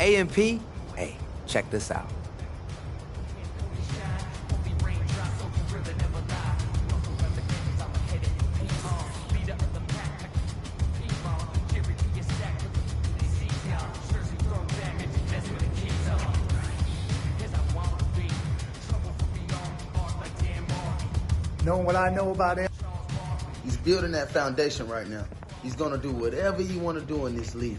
A&P, hey, check this out. Knowing what I know about him, he's building that foundation right now. He's going to do whatever you want to do in this league.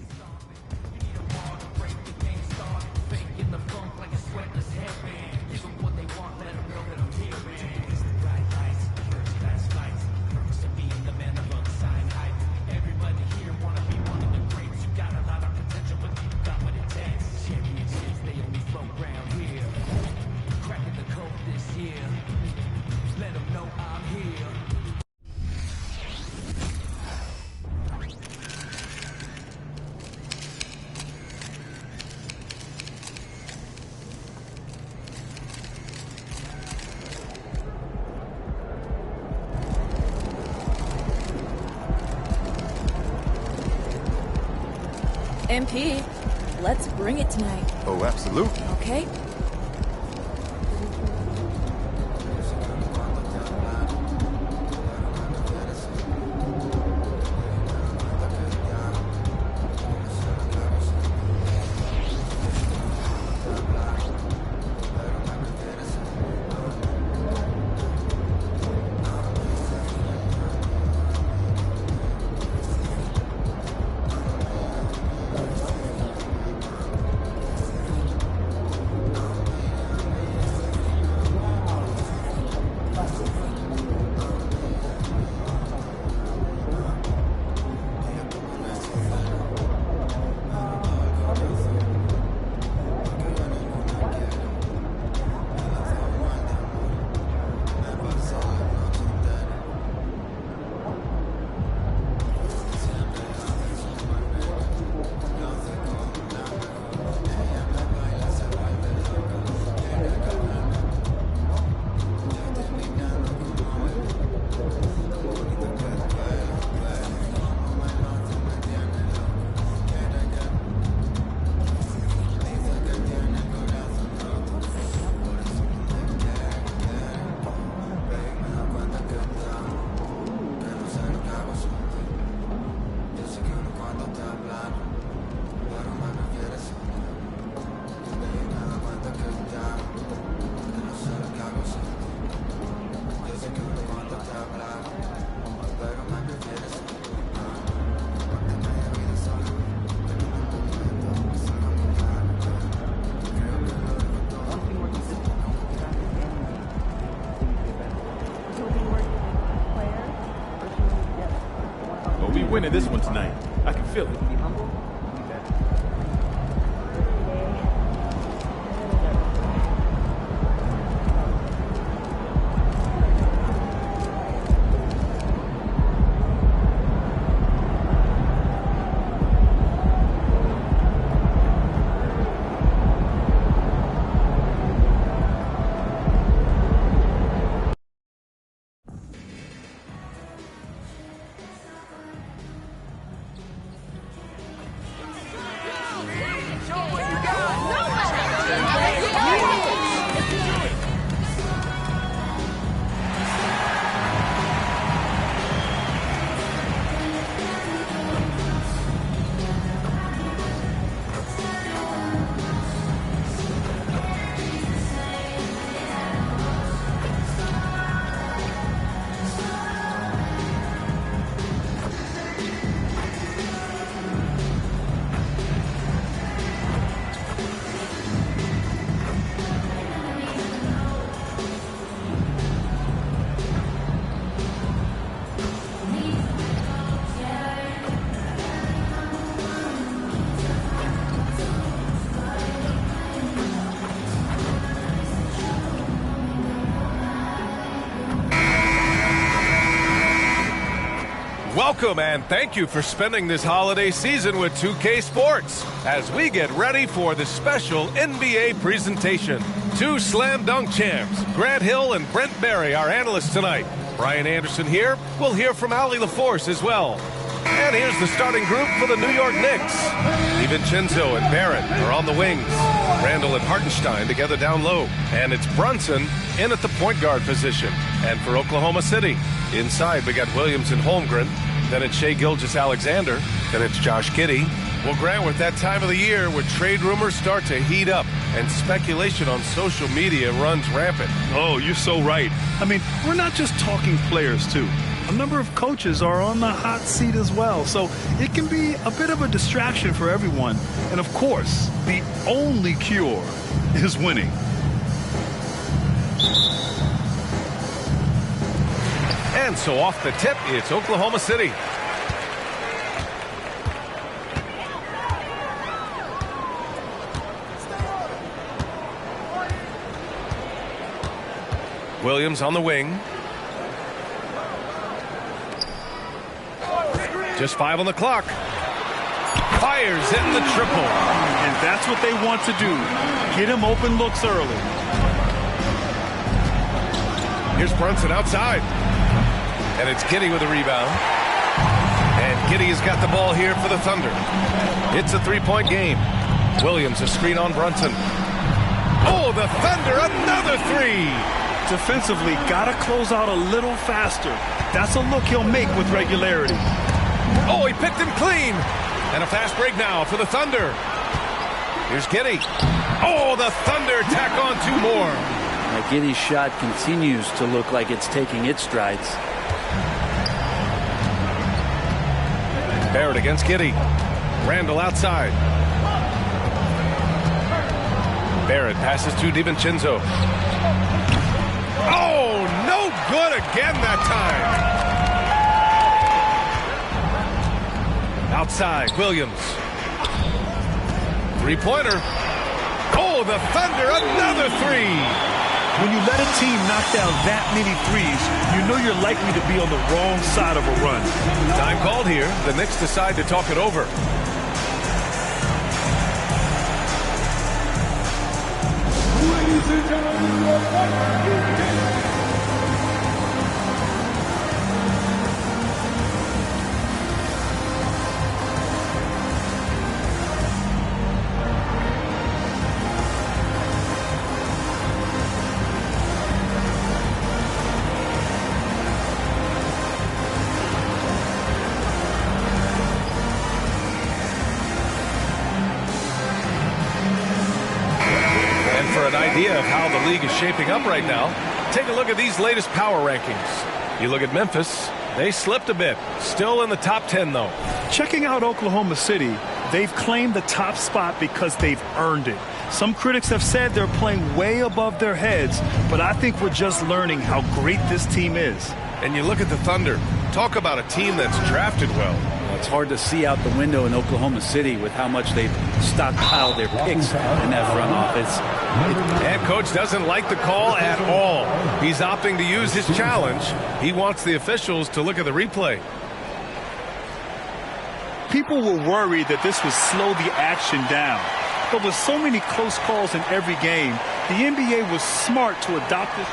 MP, let's bring it tonight. Oh, absolutely. Okay? Winning this one tonight. I can feel it. Welcome and thank you for spending this holiday season with 2K Sports as we get ready for the special NBA presentation. Two slam dunk champs, Grant Hill and Brent Barry, our analysts tonight. Brian Anderson here. We'll hear from Allie LaForce as well. And here's the starting group for the New York Knicks. DiVincenzo and Barrett are on the wings. Randall and Hartenstein together down low. And it's Brunson in at the point guard position. And for Oklahoma City, inside we got Williams and Holmgren. Then it's Shai Gilgeous-Alexander. Then it's Josh Giddey. Well, Grant, with that time of the year where trade rumors start to heat up and speculation on social media runs rampant. Oh, you're so right. I mean, we're not just talking players, too. A number of coaches are on the hot seat as well, so it can be a bit of a distraction for everyone. And, of course, the only cure is winning. And so off the tip, it's Oklahoma City. Williams on the wing. Just 5 on the clock. Fires in the triple. And that's what they want to do. Get him open looks early. Here's Brunson outside. And it's Giddey with a rebound. And Giddey has got the ball here for the Thunder. It's a 3-point game. Williams a screen on Brunson. Oh, the Thunder, another 3. Defensively, got to close out a little faster. That's a look he'll make with regularity. Oh, he picked him clean. And a fast break now for the Thunder. Here's Giddey. Oh, the Thunder tack on 2 more. Now, Giddey's shot continues to look like it's taking its strides. Barrett against Giddey. Randall outside. Barrett passes to DiVincenzo. Oh, no good again that time. Outside, Williams. 3-pointer. Oh, the Thunder, another 3. When you let a team knock down that many threes, you know you're likely to be on the wrong side of a run. Time called here. The Knicks decide to talk it over. Ladies and gentlemen, An idea of how the league is shaping up right now, take a look at these latest power rankings. You look at Memphis, they slipped a bit. Still in the top 10, though. Checking out Oklahoma City, they've claimed the top spot because they've earned it. Some critics have said they're playing way above their heads, but I think we're just learning how great this team is. And you look at the Thunder. Talk about a team that's drafted well. It's hard to see out the window in Oklahoma City with how much they've stockpiled their picks in that front office. And coach doesn't like the call at all. He's opting to use his challenge. He wants the officials to look at the replay. People were worried that this would slow the action down. But with so many close calls in every game, the NBA was smart to adopt it.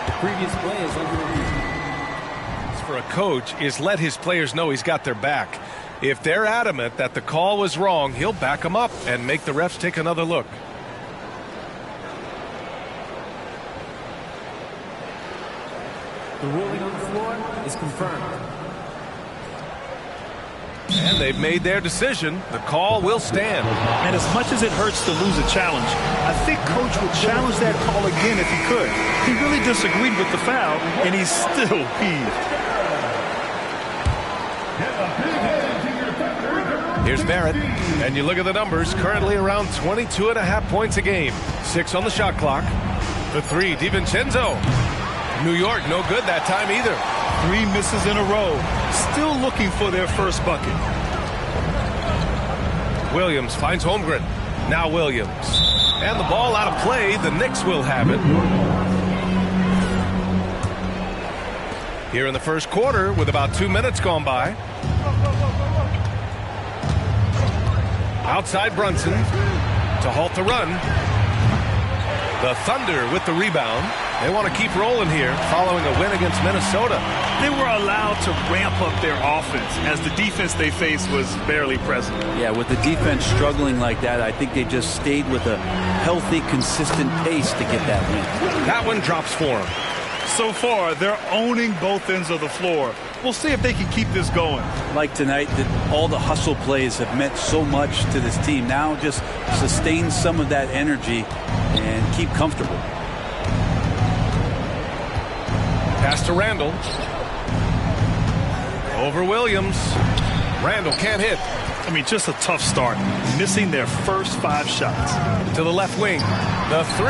The previous play is under review. For a coach is let his players know he's got their back. If they're adamant that the call was wrong, he'll back them up and make the refs take another look. The ruling on the floor is confirmed. And they've made their decision. The call will stand. And as much as it hurts to lose a challenge, I think coach would challenge that call again if he could. He really disagreed with the foul, and he's still peeved. Here's Barrett, and you look at the numbers, currently around 22.5 points a game. 6 on the shot clock. The 3, DiVincenzo. New York, no good that time either. 3 misses in a row. Still looking for their first bucket. Williams finds Holmgren. Now Williams. And the ball out of play. The Knicks will have it. Here in the first quarter with about 2 minutes gone by. Outside Brunson to halt the run. The Thunder with the rebound. They want to keep rolling here following a win against Minnesota. They were allowed to ramp up their offense as the defense they faced was barely present. Yeah, with the defense struggling like that, I think they just stayed with a healthy, consistent pace to get that win. That one drops for them. So far, they're owning both ends of the floor. We'll see if they can keep this going. Like tonight, that all the hustle plays have meant so much to this team. Now just sustain some of that energy and keep comfortable. Pass to Randall. Over Williams. Randall can't hit. I mean, just a tough start. Missing their first 5 shots. To the left wing. The 3.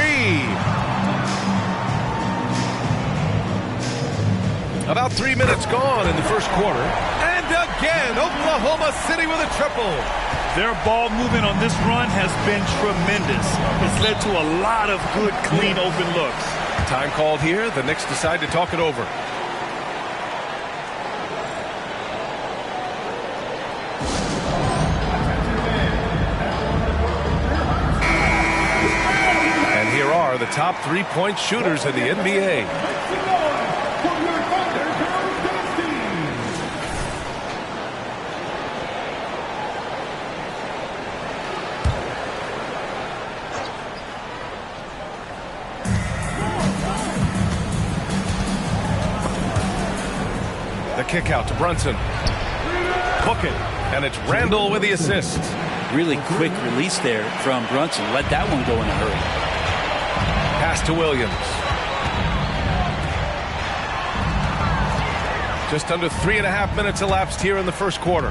About 3 minutes gone in the first quarter. And again, Oklahoma City with a triple. Their ball movement on this run has been tremendous. It's led to a lot of good, clean, open looks. Time called here. The Knicks decide to talk it over. And here are the top 3-point shooters in the NBA. The kick out to Brunson. Hook it. And it's Randall with the assist. Really quick release there from Brunson. Let that one go in a hurry. Pass to Williams. Just under 3.5 minutes elapsed here in the first quarter.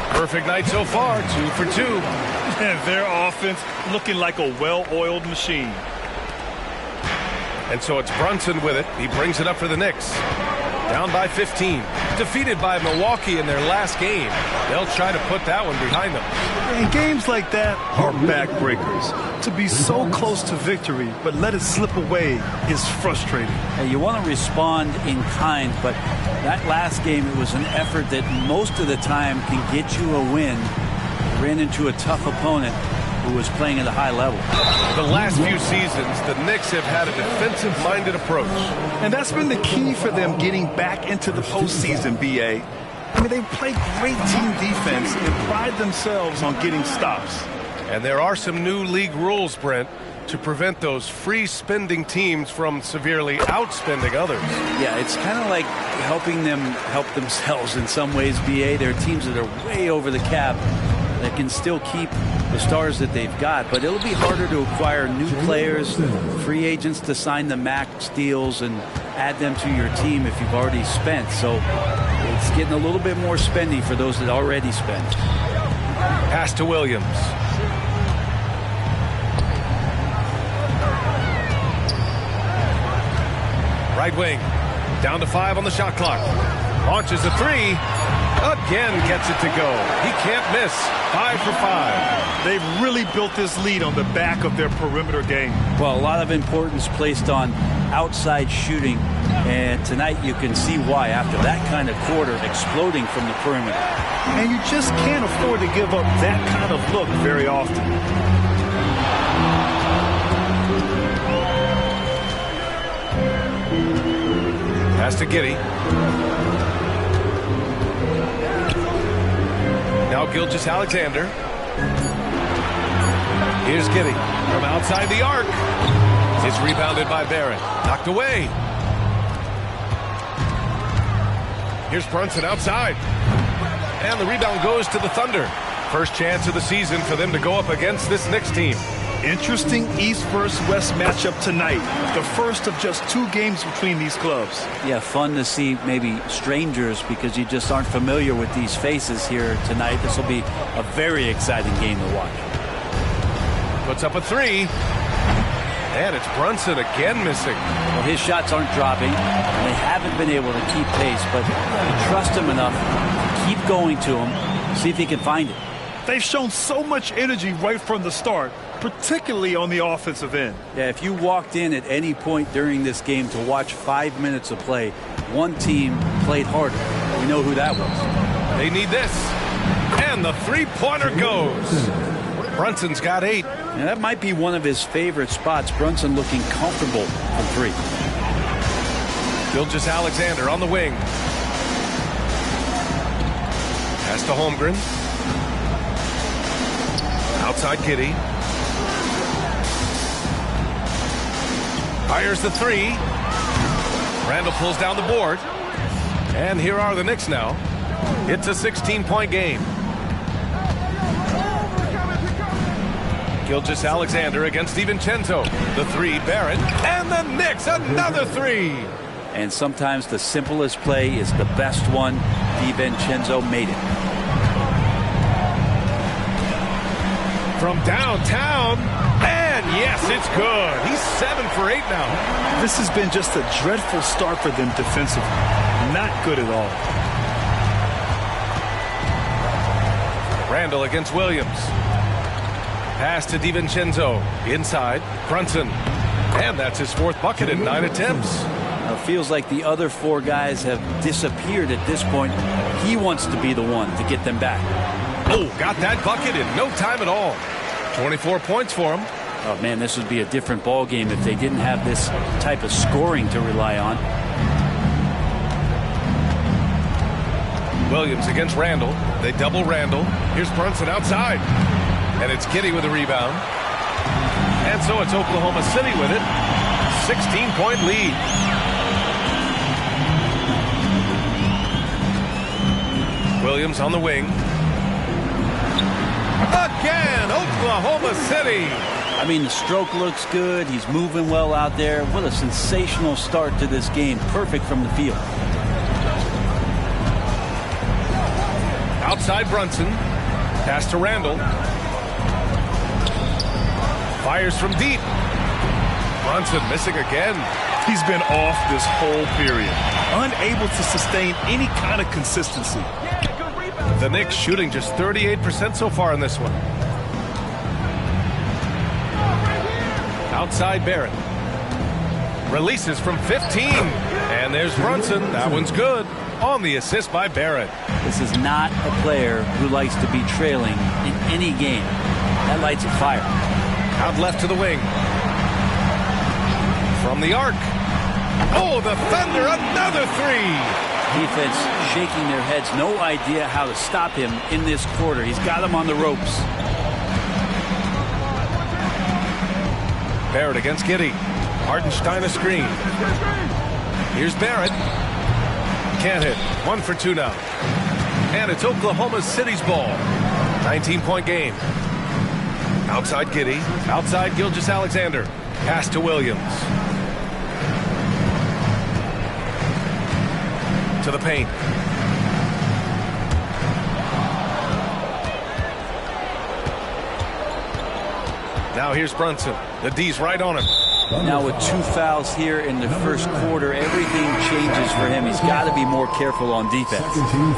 Perfect night so far, 2 for 2. And their offense looking like a well-oiled machine. And so it's Brunson with it. He brings it up for the Knicks. Down by 15. Defeated by Milwaukee in their last game. They'll try to put that one behind them. And games like that are backbreakers. To be so close to victory, but let it slip away is frustrating. Hey, you want to respond in kind, but that last game, it was an effort that most of the time can get you a win. Ran into a tough opponent who was playing at a high level. The last few seasons, the Knicks have had a defensive-minded approach. And that's been the key for them getting back into the postseason, B.A. I mean, they play great team defense and pride themselves on getting stops. And there are some new league rules, Brent, to prevent those free-spending teams from severely outspending others. Yeah, it's kind of like helping them help themselves in some ways, B.A. There are teams that are way over the cap that can still keep the stars that they've got, but it'll be harder to acquire new players, free agents to sign the max deals and add them to your team if you've already spent. So it's getting a little bit more spendy for those that already spent. Pass to Williams. Right wing. Down to 5 on the shot clock. Launches a 3. Again gets it to go. He can't miss. 5 for 5. They've really built this lead on the back of their perimeter game. Well, a lot of importance placed on outside shooting, and tonight you can see why after that kind of quarter exploding from the perimeter. And you just can't afford to give up that kind of look very often. Pass to Giddey. Now Gilgeous-Alexander. Here's Giddey from outside the arc. It's rebounded by Barrett. Knocked away. Here's Brunson outside. And the rebound goes to the Thunder. First chance of the season for them to go up against this Knicks team. Interesting East versus West matchup tonight. The first of just 2 games between these clubs. Yeah, fun to see maybe strangers because you just aren't familiar with these faces here tonight. This will be a very exciting game to watch. Puts up a 3. And it's Brunson again missing. Well, his shots aren't dropping. And they haven't been able to keep pace, but you trust him enough to keep going to him, see if he can find it. They've shown so much energy right from the start, particularly on the offensive end. Yeah, if you walked in at any point during this game to watch 5 minutes of play, one team played harder. We know who that was. They need this. And the three-pointer goes. Brunson's got 8. Now, that might be one of his favorite spots. Brunson looking comfortable from 3. Gilgeous-Alexander on the wing. Pass to Holmgren. Outside Giddey. Fires the 3. Randall pulls down the board. And here are the Knicks now. It's a 16-point game. Gilgeous-Alexander against DiVincenzo. The 3, Barrett. And the Knicks, another 3. And sometimes the simplest play is the best one. DiVincenzo made it. From downtown. And yes, it's good. He's 7 for 8 now. This has been just a dreadful start for them defensively. Not good at all. Randall against Williams. Pass to DiVincenzo. Inside. Brunson. And that's his 4th bucket in 9 attempts. Now, it feels like the other 4 guys have disappeared at this point. He wants to be the one to get them back. Oh, got that bucket in no time at all. 24 points for him. Oh, man, this would be a different ball game if they didn't have this type of scoring to rely on. Williams against Randall. They double Randall. Here's Brunson outside. And it's Giddey with a rebound. And so it's Oklahoma City with it. 16-point lead. Williams on the wing. Again, Oklahoma City. I mean, the stroke looks good. He's moving well out there. What a sensational start to this game. Perfect from the field. Outside Brunson. Pass to Randall. Fires from deep. Brunson missing again. He's been off this whole period. Unable to sustain any kind of consistency. The Knicks shooting just 38% so far in this one. Outside Barrett. Releases from 15. And there's Brunson. That one's good. On the assist by Barrett. This is not a player who likes to be trailing in any game. That lights a fire. Out left to the wing. From the arc. Oh, the Thunder, another 3. Defense shaking their heads. No idea how to stop him in this quarter. He's got him on the ropes. Barrett against Giddey. Hartenstein a screen. Here's Barrett. Can't hit. 1 for 2 now. And it's Oklahoma City's ball. 19-point game. Outside Giddey. Outside Gilgeous-Alexander. Pass to Williams. To the paint. Now here's Brunson. The D's right on him. Now with 2 fouls here in the first quarter, everything changes for him. He's got to be more careful on defense.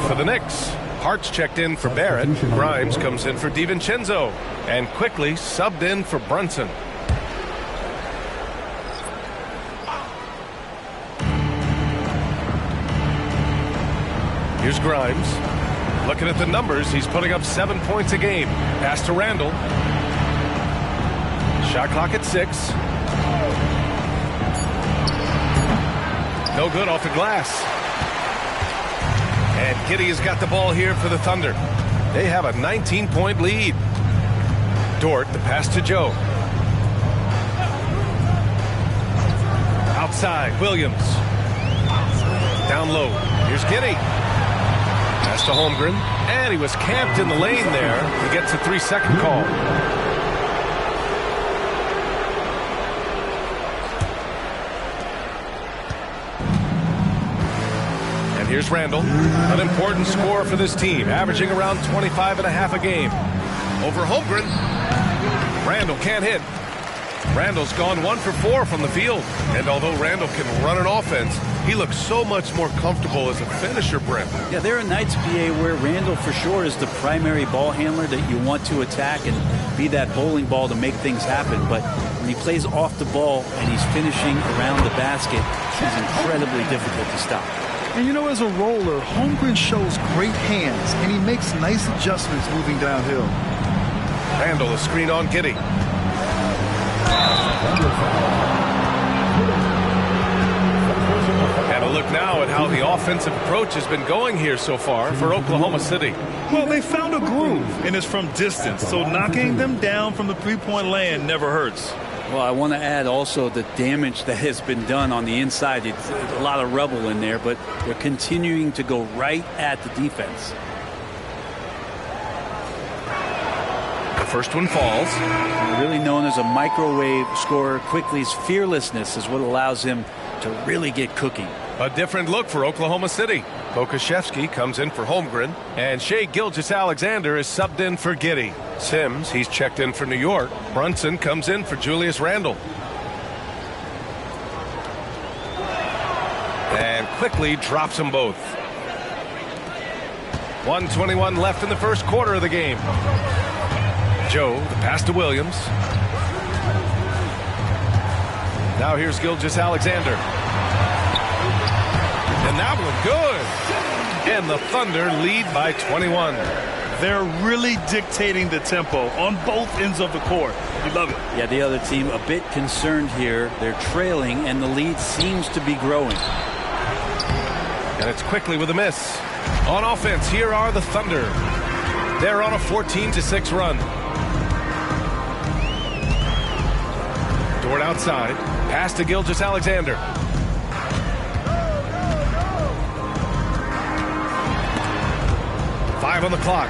For the Knicks, Hart's checked in for Barrett. Grimes comes in for DiVincenzo. And quickly subbed in for Brunson. Here's Grimes. Looking at the numbers, he's putting up 7 points a game. Pass to Randall. Shot clock at 6. No good off the glass. And Giddey has got the ball here for the Thunder. They have a 19-point lead. Dort, the pass to Joe. Outside, Williams. Down low. Here's Giddey. Pass to Holmgren. And he was camped in the lane there. He gets a 3-second call. And here's Randall. An important scorer for this team, averaging around 25.5 a game. Over Holmgren. Randall can't hit. Randall's gone 1 for 4 from the field. And although Randall can run an offense, he looks so much more comfortable as a finisher, Brent. Yeah, there are nights, PA, where Randall for sure is the primary ball handler that you want to attack and be that bowling ball to make things happen. But when he plays off the ball and he's finishing around the basket, he's incredibly difficult to stop. And you know, as a roller, Holmgren shows great hands, and he makes nice adjustments moving downhill. Randall, a screen on Giddey. And a look now at how the offensive approach has been going here so far for Oklahoma City. Well, they found a groove, and it's from distance, so knocking them down from the three-point land never hurts. Well, I want to add also the damage that has been done on the inside. It's a lot of rubble in there, but they're continuing to go right at the defense. The first one falls. Really known as a microwave scorer, Quickly's fearlessness is what allows him to really get cooking. A different look for Oklahoma City. Kokashevsky comes in for Holmgren, and Shai Gilgeous-Alexander is subbed in for Giddey. Sims, he's checked in for New York. Brunson comes in for Julius Randle. And Quickly drops them both. 1:21 left in the first quarter of the game. Joe, the pass to Williams. Now here's Gilgeous-Alexander. And that one good. And the Thunder lead by 21. They're really dictating the tempo on both ends of the court. You love it. Yeah, the other team a bit concerned here. They're trailing, and the lead seems to be growing. And it's Quickly with a miss. On offense, here are the Thunder. They're on a 14-6 run. Dort outside. Pass to Gilgeous-Alexander. Five on the clock.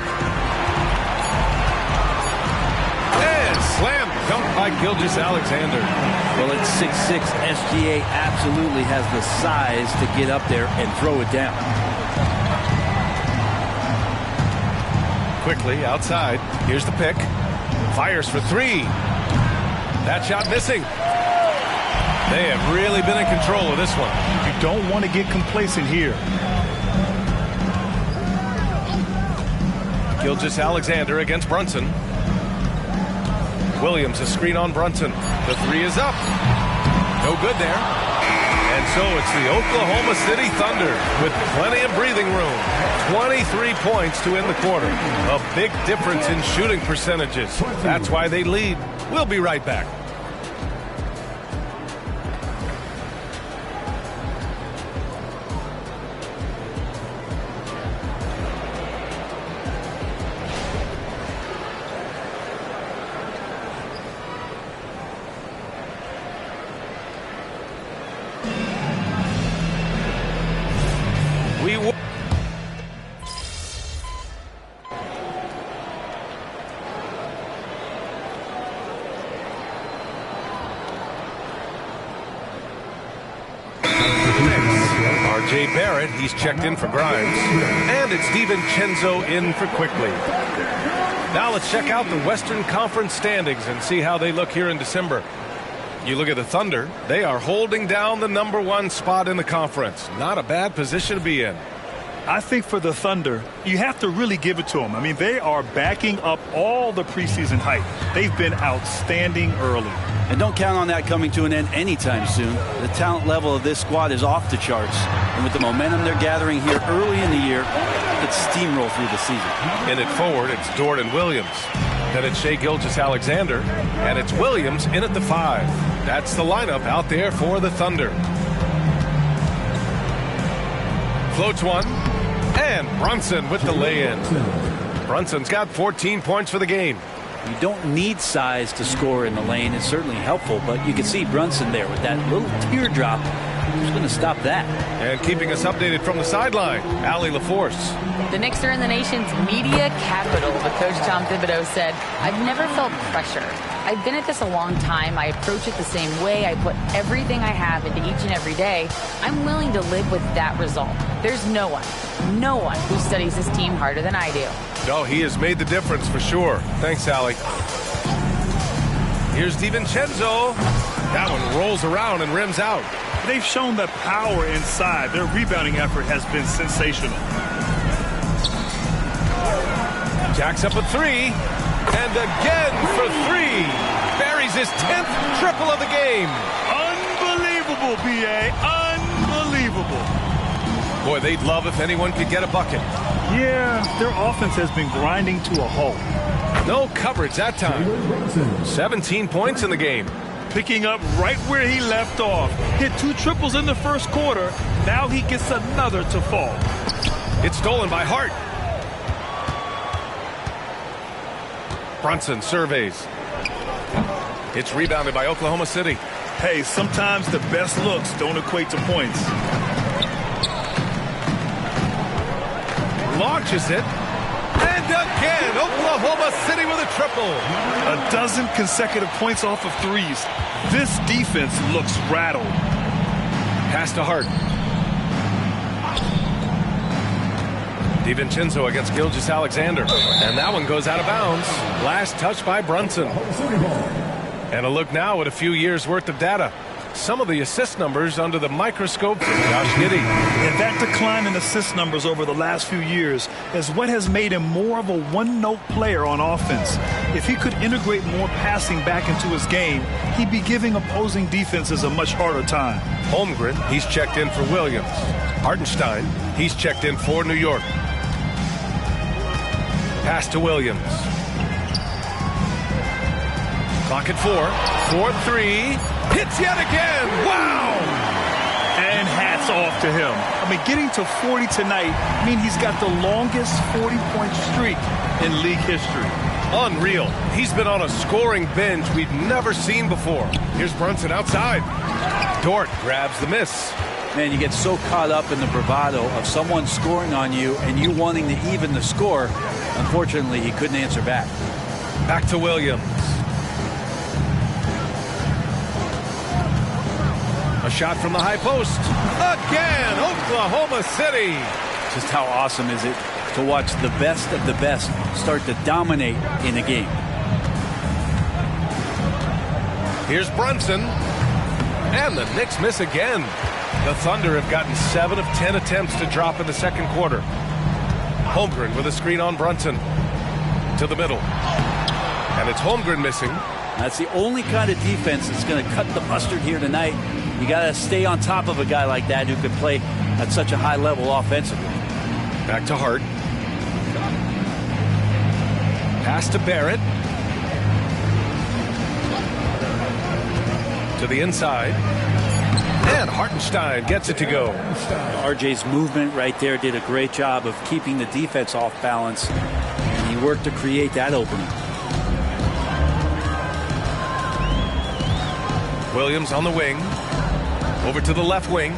And slam dunk by Gilgeous-Alexander. Well, at 6'6", SGA absolutely has the size to get up there and throw it down. Quickly outside. Here's the pick. Fires for three. That shot missing. They have really been in control of this one. You don't want to get complacent here. Gilgeous-Alexander against Brunson. Williams, a screen on Brunson. The three is up. No good there. And so it's the Oklahoma City Thunder with plenty of breathing room. 23 points to end the quarter. A big difference in shooting percentages. That's why they lead. We'll be right back. Barrett, he's checked in for Grimes. And it's DiVincenzo in for Quickly. Now let's check out the Western Conference standings and see how they look here in December. You look at the Thunder, they are holding down the #1 spot in the conference. Not a bad position to be in. I think for the Thunder, you have to really give it to them. I mean, they are backing up all the preseason hype. They've been outstanding early. And don't count on that coming to an end anytime soon. The talent level of this squad is off the charts. And with the momentum they're gathering here early in the year, it's steamroll through the season. In it forward, it's Dort and Williams. Then it's Shai Gilgeous-Alexander. And it's Williams in at the 5. That's the lineup out there for the Thunder. Floats one. And Brunson with the lay-in. Brunson's got 14 points for the game. You don't need size to score in the lane. It's certainly helpful, but you can see Brunson there with that little teardrop. Who's going to stop that? And keeping us updated from the sideline, Allie LaForce. The Knicks are in the nation's media capital, but Coach Tom Thibodeau said, "I've never felt pressure. I've been at this a long time. I approach it the same way. I put everything I have into each and every day. I'm willing to live with that result. There's no one who studies this team harder than I do." No, he has made the difference for sure. Thanks, Allie. Here's DiVincenzo. That one rolls around and rims out. They've shown that power inside. Their rebounding effort has been sensational. Jacks up a three. And again for three. Buries his 10th triple of the game. Unbelievable, B.A. Unbelievable. Boy, they'd love if anyone could get a bucket. Yeah, their offense has been grinding to a halt. No coverage that time. 17 points in the game. Picking up right where he left off. Hit 2 triples in the first quarter. Now he gets another to fall. It's stolen by Hart. Brunson surveys. It's rebounded by Oklahoma City. Hey, sometimes the best looks don't equate to points. Launches it. And again, Oklahoma City with a triple. A dozen consecutive points off of threes. This defense looks rattled. Pass to Hart. DiVincenzo against Gilgeous-Alexander. And that one goes out of bounds. Last touch by Brunson. And a look now at a few years' worth of data. Some of the assist numbers under the microscope for Josh Giddey. And that decline in assist numbers over the last few years is what has made him more of a one-note player on offense. If he could integrate more passing back into his game, he'd be giving opposing defenses a much harder time. Holmgren, he's checked in for Williams. Hartenstein, he's checked in for New York. Pass to Williams. Clock at 4. 4-3. Hits yet again. Wow! And hats off to him. I mean, getting to 40 tonight means he's got the longest 40-point streak in league history. Unreal. He's been on a scoring binge we've never seen before. Here's Brunson outside. Dort grabs the miss. Man, you get so caught up in the bravado of someone scoring on you and you wanting to even the score. Unfortunately, he couldn't answer back. Back to Williams. A shot from the high post. Again, Oklahoma City. Just how awesome is it to watch the best of the best start to dominate in a game. Here's Brunson. And the Knicks miss again. The Thunder have gotten 7 of 10 attempts to drop in the second quarter. Holmgren with a screen on Brunson. To the middle. And it's Holmgren missing. That's the only kind of defense that's going to cut the mustard here tonight. You got to stay on top of a guy like that who can play at such a high level offensively. Back to Hart. Pass to Barrett. To the inside. And Hartenstein gets it to go. RJ's movement right there did a great job of keeping the defense off balance. And he worked to create that opening. Williams on the wing. Over to the left wing.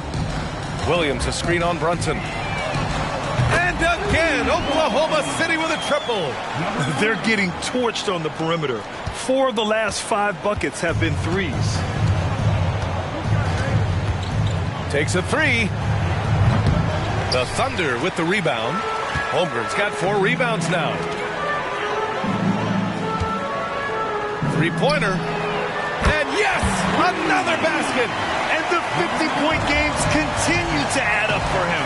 Williams a screen on Brunson. And again, Oklahoma City with a triple. They're getting torched on the perimeter. 4 of the last 5 buckets have been threes. Takes a 3. The Thunder with the rebound. Holmgren's got 4 rebounds now. 3-pointer. And yes, another basket. And the 50-point games continue to add up for him.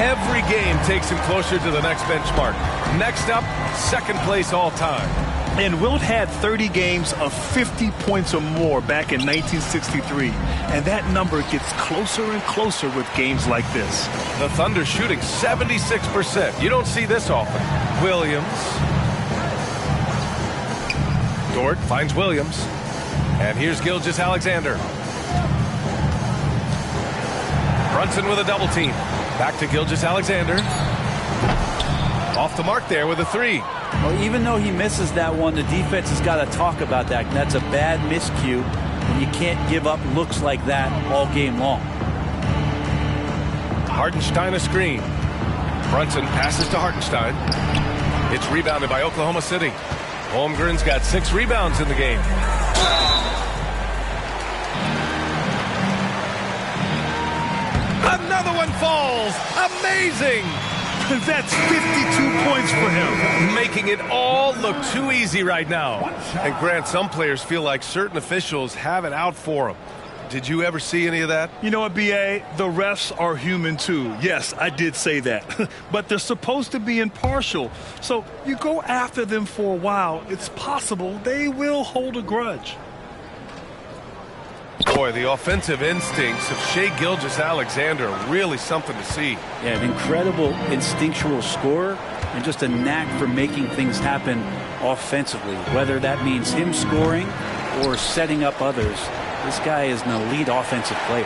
Every game takes him closer to the next benchmark. Next up, second place all time. And Wilt had 30 games of 50 points or more back in 1963. And that number gets closer and closer with games like this. The Thunder shooting 76%. You don't see this often. Williams. Dort finds Williams. And here's Gilgeous-Alexander. Brunson with a double team. Back to Gilgeous-Alexander. Off the mark there with a 3. Well, even though he misses that one, the defense has got to talk about that. That's a bad miscue, and you can't give up looks like that all game long. Hartenstein a screen. Brunson passes to Hartenstein. It's rebounded by Oklahoma City. Holmgren's got 6 rebounds in the game. Another one falls. Amazing. That's 52 points for him. Making it all look too easy right now. And Grant, some players feel like certain officials have it out for them. Did you ever see any of that? You know what, B.A.? The refs are human too. Yes, I did say that. But they're supposed to be impartial. So you go after them for a while, it's possible they will hold a grudge. Boy, the offensive instincts of Shai Gilgeous-Alexander are really something to see. Yeah, an incredible instinctual scorer and just a knack for making things happen offensively, whether that means him scoring or setting up others. This guy is an elite offensive player.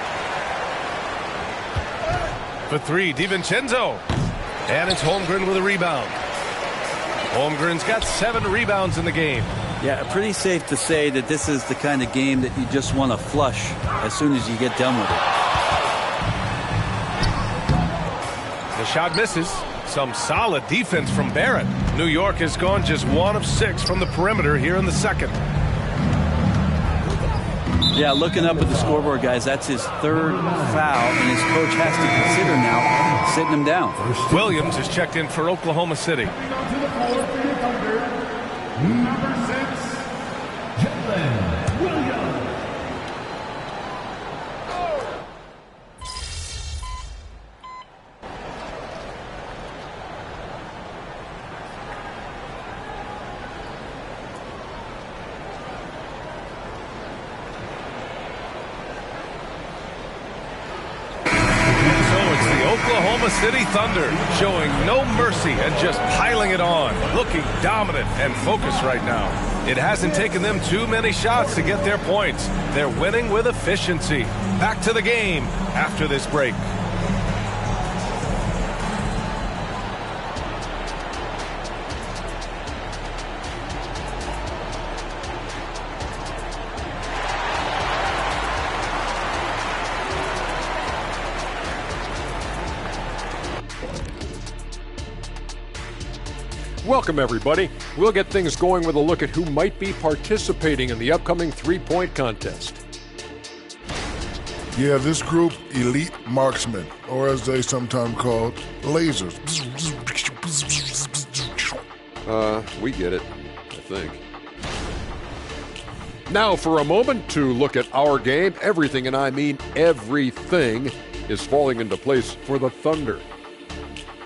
For three, DiVincenzo. And it's Holmgren with a rebound. Holmgren's got 7 rebounds in the game. Yeah, pretty safe to say that this is the kind of game that you just want to flush as soon as you get done with it. The shot misses. Some solid defense from Barrett. New York has gone just 1 of 6 from the perimeter here in the second. Yeah, looking up at the scoreboard, guys, that's his 3rd foul, and his coach has to consider now sitting him down. Williams is checked in for Oklahoma City. Number 6, Jalen Williams. Oklahoma City Thunder showing no mercy and just piling it on, looking dominant and focused right now. It hasn't taken them too many shots to get their points. They're winning with efficiency. Back to the game after this break. Welcome, everybody. We'll get things going with a look at who might be participating in the upcoming three-point contest. Yeah, this group, elite marksmen, or as they sometimes call it, lasers. We get it, I think. Now, for a moment, to look at our game. Everything, and I mean everything, is falling into place for the Thunder.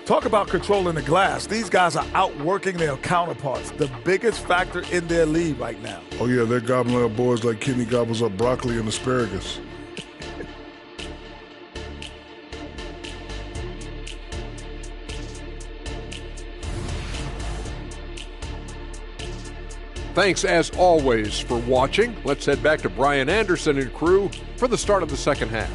Talk about controlling the glass. These guys are outworking their counterparts, the biggest factor in their league right now. Oh, yeah, they're gobbling up boys like Kenny gobbles up broccoli and asparagus. Thanks, as always, for watching. Let's head back to Brian Anderson and crew for the start of the second half.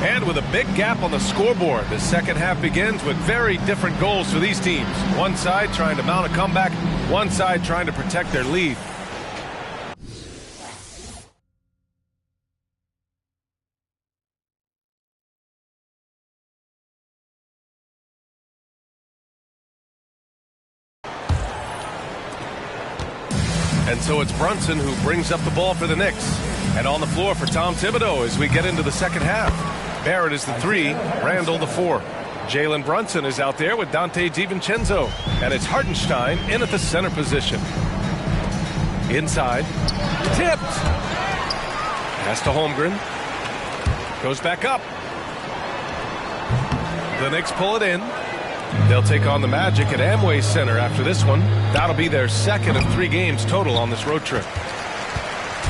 And with a big gap on the scoreboard, the second half begins with very different goals for these teams. One side trying to mount a comeback, one side trying to protect their lead. And so it's Brunson who brings up the ball for the Knicks. And on the floor for Tom Thibodeau as we get into the second half. Barrett is the 3, Randall the 4. Jalen Brunson is out there with Dante DiVincenzo. And it's Hartenstein in at the center position. Inside. Tipped. Pass to Holmgren. Goes back up. The Knicks pull it in. They'll take on the Magic at Amway Center after this one. That'll be their second of 3 games total on this road trip.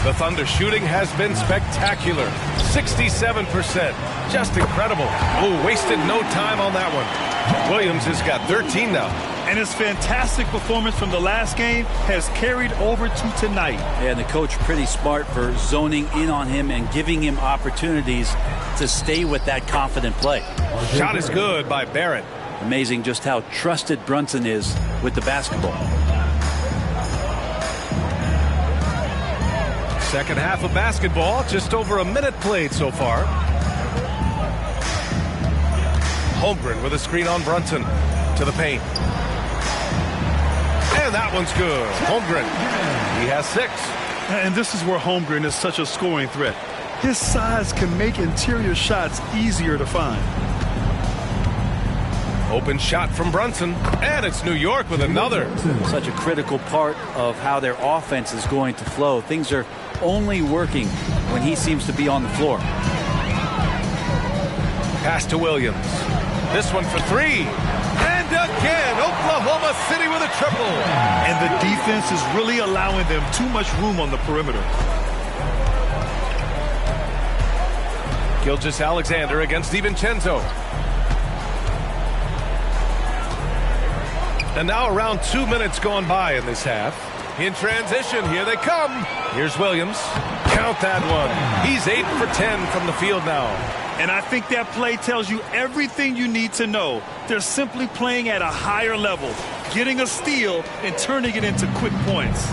The Thunder shooting has been spectacular. 67%. Just incredible. Oh, wasted no time on that one. Williams has got 13 now. And his fantastic performance from the last game has carried over to tonight. And the coach pretty smart for zoning in on him and giving him opportunities to stay with that confident play. Shot is good by Barrett. Amazing just how trusted Brunson is with the basketball. Second half of basketball, just over a minute played so far. Holmgren with a screen on Brunson to the paint. And that one's good. Holmgren, he has 6. And this is where Holmgren is such a scoring threat. His size can make interior shots easier to find. Open shot from Brunson, and it's New York with another. Such a critical part of how their offense is going to flow. Things are only working when he seems to be on the floor. Pass to Williams. This one for three. And again, Oklahoma City with a triple. And the defense is really allowing them too much room on the perimeter. Gilgeous-Alexander against DiVincenzo. And now around 2 minutes gone by in this half. In transition, here they come. Here's Williams. Count that one. He's 8 for 10 from the field now. And I think that play tells you everything you need to know. They're simply playing at a higher level, getting a steal and turning it into quick points.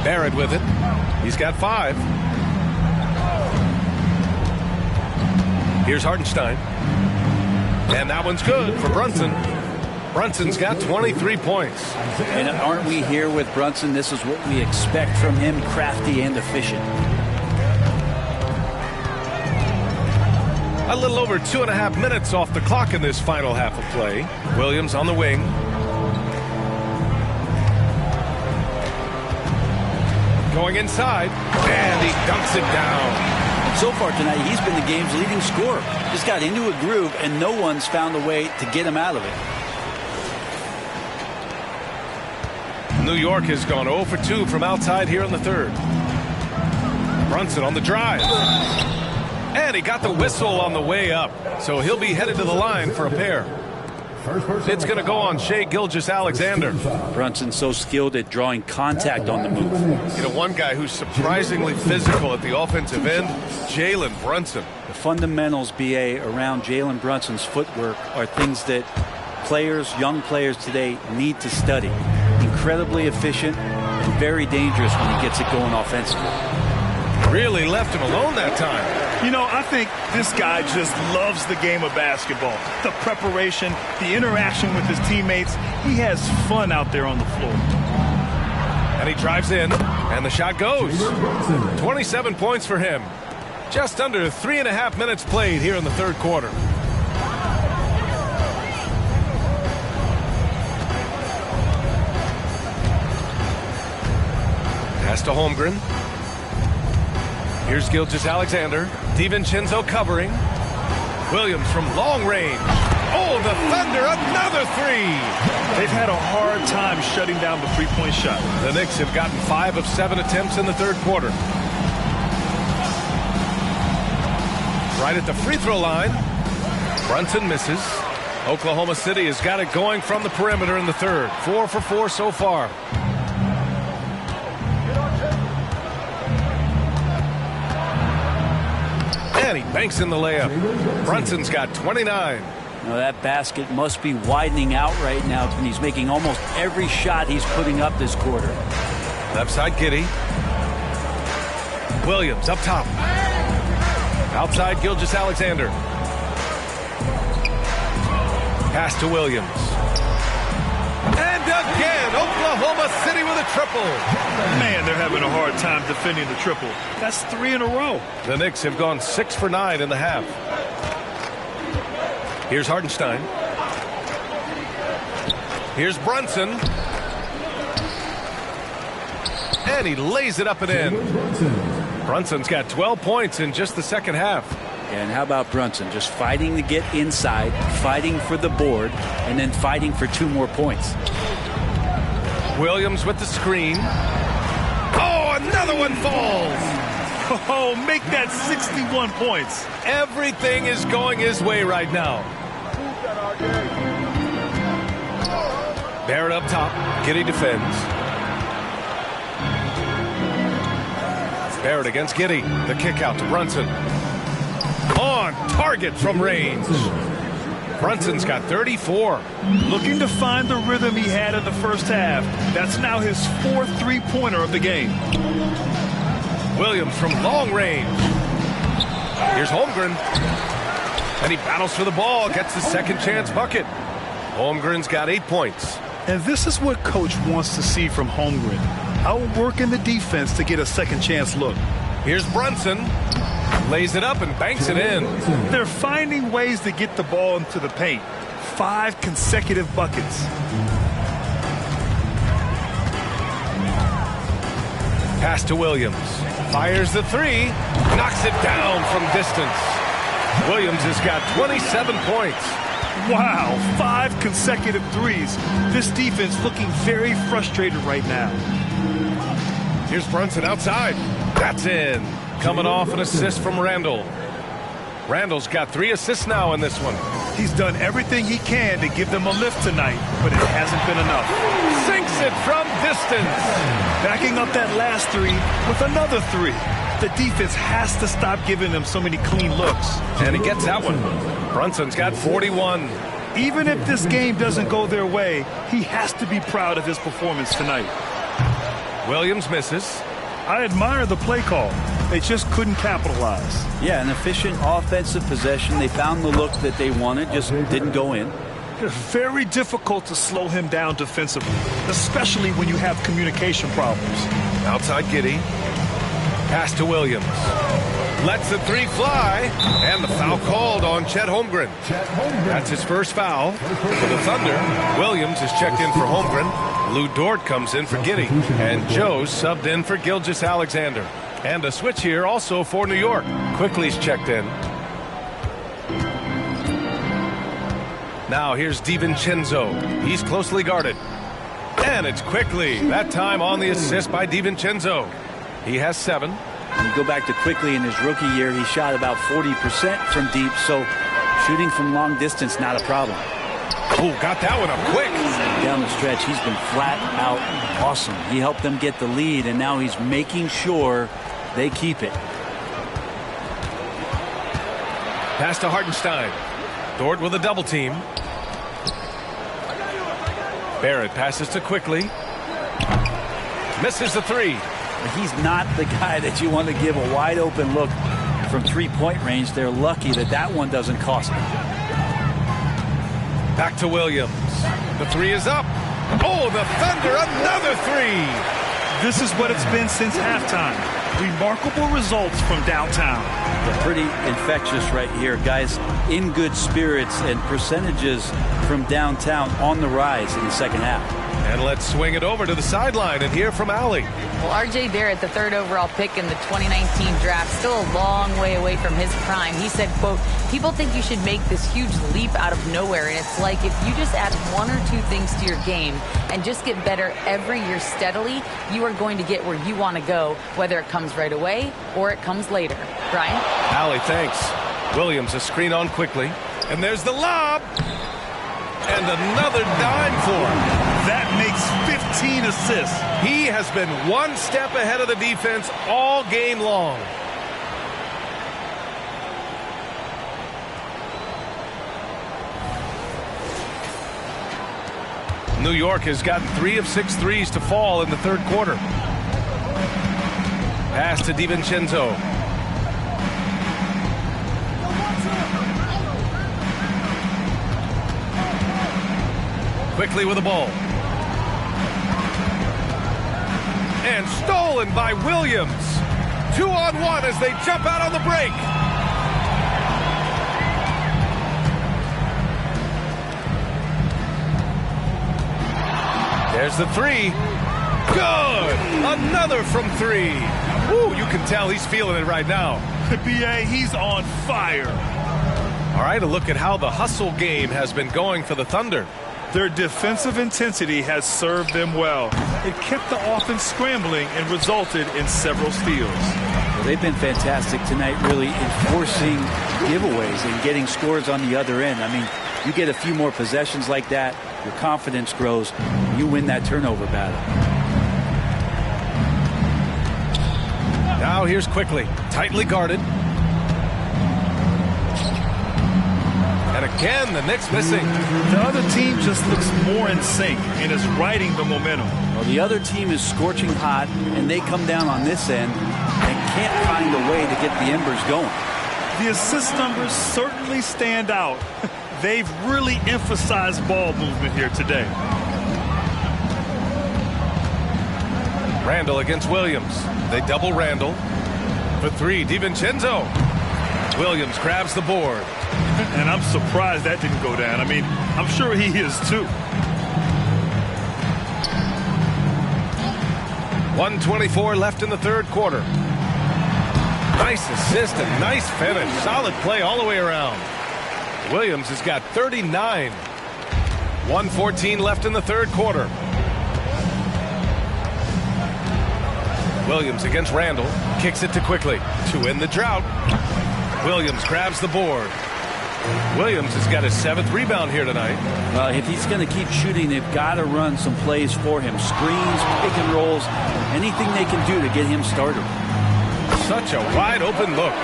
Barrett with it. He's got 5. Here's Hartenstein. And that one's good for Brunson. Brunson's got 23 points. And aren't we here with Brunson? This is what we expect from him, crafty and efficient. A little over 2.5 minutes off the clock in this final half of play. Williams on the wing. Going inside, and he dumps it down. So far tonight, he's been the game's leading scorer. Just got into a groove, and no one's found a way to get him out of it. New York has gone 0 for 2 from outside here in the third. Brunson on the drive. And he got the whistle on the way up, so he'll be headed to the line for a pair. It's going to go on Shai Gilgeous-Alexander. Brunson's so skilled at drawing contact on the move. You know, one guy who's surprisingly physical at the offensive end, Jalen Brunson. The fundamentals, BA, around Jalen Brunson's footwork are things that players, young players today need to study. Incredibly efficient and very dangerous when he gets it going offensively. Really left him alone that time. You know, I think this guy just loves the game of basketball. The preparation, the interaction with his teammates. He has fun out there on the floor. And he drives in, and the shot goes. 27 points for him. Just under 3.5 minutes played here in the third quarter. Pass to Holmgren. Here's Gilgeous-Alexander. DiVincenzo covering. Williams from long range. Oh, the Thunder, another three. They've had a hard time shutting down the three-point shot. The Knicks have gotten 5 of 7 attempts in the third quarter. Right at the free throw line. Brunson misses. Oklahoma City has got it going from the perimeter in the third. 4 for 4 so far. And he banks in the layup. Brunson's got 29. Now that basket must be widening out right now, and he's making almost every shot he's putting up this quarter. Left side, Giddey. Williams up top. Outside, Gilgeous-Alexander. Pass to Williams. And again, Oklahoma City with a triple. Man, they're having a hard time defending the triple. That's 3 in a row. The Knicks have gone 6 for 9 in the half. Here's Hartenstein. Here's Brunson. And he lays it up and in. Brunson's got 12 points in just the second half. And how about Brunson? Just fighting to get inside, fighting for the board, and then fighting for 2 more points. Williams with the screen. Oh, another one falls. Oh, make that 61 points. Everything is going his way right now. Barrett up top. Giddey defends. Barrett against Giddey. The kick out to Brunson. On target from range. Brunson's got 34. Looking to find the rhythm he had in the first half. That's now his 4th three-pointer of the game. Williams from long range. Here's Holmgren. And he battles for the ball. Gets the second chance bucket. Holmgren's got 8 points. And this is what Coach wants to see from Holmgren. Outworking the defense to get a second chance look. Here's Brunson. Lays it up and banks it in. They're finding ways to get the ball into the paint. 5 consecutive buckets. Pass to Williams. Fires the three. Knocks it down from distance. Williams has got 27 points. Wow, 5 consecutive threes. This defense looking very frustrated right now. Here's Brunson outside. That's in. Coming off an assist from Randall. Randall's got 3 assists now in this one. He's done everything he can to give them a lift tonight, but it hasn't been enough. Sinks it from distance. Backing up that last 3 with another 3. The defense has to stop giving them so many clean looks. And he gets that one. Brunson's got 41. Even if this game doesn't go their way, he has to be proud of his performance tonight. Williams misses. I admire the play call. They just couldn't capitalize. Yeah, an efficient offensive possession. They found the look that they wanted, just didn't go in. It's very difficult to slow him down defensively, especially when you have communication problems. Outside Giddey. Pass to Williams. Lets the 3 fly. And the foul called on Chet Holmgren. That's his first foul. For the Thunder, Williams is checked in for Holmgren. Lou Dort comes in for Giddey. And Joe's subbed in for Gilgeous-Alexander. And a switch here also for New York. Quickly's checked in. Now here's DiVincenzo. He's closely guarded. And it's Quickly. That time on the assist by DiVincenzo. He has 7. When you go back to Quickly in his rookie year, he shot about 40% from deep, so shooting from long distance, not a problem. Oh, got that one up quick. Down the stretch, he's been flat out awesome. He helped them get the lead, and now he's making sure they keep it. Pass to Hartenstein. Dort with a double team. Barrett passes to Quickly. Misses the 3. He's not the guy that you want to give a wide open look from 3-point range. They're lucky that that one doesn't cost them. Back to Williams. The 3 is up. Oh, the Thunder, another 3. This is what it's been since halftime. Remarkable results from downtown. They're pretty infectious right here. Guys in good spirits, and percentages from downtown on the rise in the second half. And let's swing it over to the sideline and hear from Allie. Well, R.J. Barrett, the 3rd overall pick in the 2019 draft, still a long way away from his prime. He said, quote, people think you should make this huge leap out of nowhere, and it's like if you just add 1 or 2 things to your game and just get better every year steadily, you are going to get where you want to go, whether it comes right away or it comes later. Brian? Allie, thanks. Williams, a screen on Quickly. And there's the lob. And another dime for him. That makes 15 assists. He has been 1 step ahead of the defense all game long. New York has gotten 3 of 6 threes to fall in the 3rd quarter. Pass to DiVincenzo. Quickly with the ball. And stolen by Williams. 2-on-1 as they jump out on the break. There's the 3. Good. Another from 3. Woo, you can tell he's feeling it right now. B.A., he's on fire. All right, a look at how the hustle game has been going for the Thunder. Their defensive intensity has served them well. It kept the offense scrambling and resulted in several steals. Well, they've been fantastic tonight, really enforcing giveaways and getting scores on the other end. I mean, you get a few more possessions like that, your confidence grows, and you win that turnover battle. Now here's Quickly, tightly guarded. And again, the Knicks missing. The other team just looks more in sync and is riding the momentum. Well, the other team is scorching hot, and they come down on this end and can't find a way to get the embers going. The assist numbers certainly stand out. They've really emphasized ball movement here today. Randall against Williams. They double Randall. For 3, DiVincenzo. Williams grabs the board. And I'm surprised that didn't go down. I mean, I'm sure he is too. 1:24 left in the third quarter. Nice assist and nice finish. Solid play all the way around. Williams has got 39. 1:14 left in the third quarter. Williams against Randall. Kicks it to Quickly to end the drought. Williams grabs the board. Williams has got his 7th rebound here tonight. If he's going to keep shooting, they've got to run some plays for him. Screens, pick and rolls, anything they can do to get him started. Such a wide open look.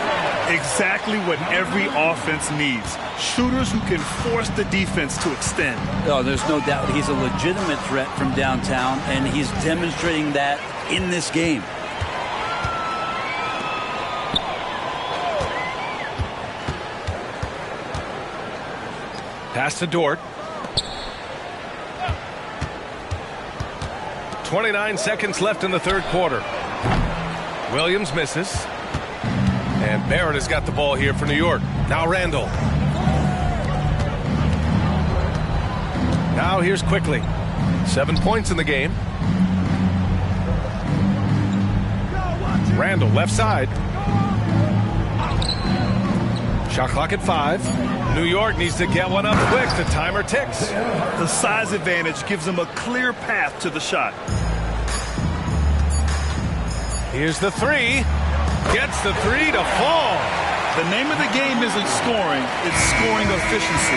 Exactly what every offense needs. Shooters who can force the defense to extend. Oh, there's no doubt he's a legitimate threat from downtown, and he's demonstrating that in this game. Pass to Dort. 29 seconds left in the third quarter. Williams misses. And Barrett has got the ball here for New York. Now Randall. Now here's Quickly. 7 points in the game. Randall left side. Shot clock at 5. New York needs to get one up quick. The timer ticks. The size advantage gives them a clear path to the shot. Here's the 3. Gets the 3 to fall. The name of the game isn't scoring, it's scoring efficiency.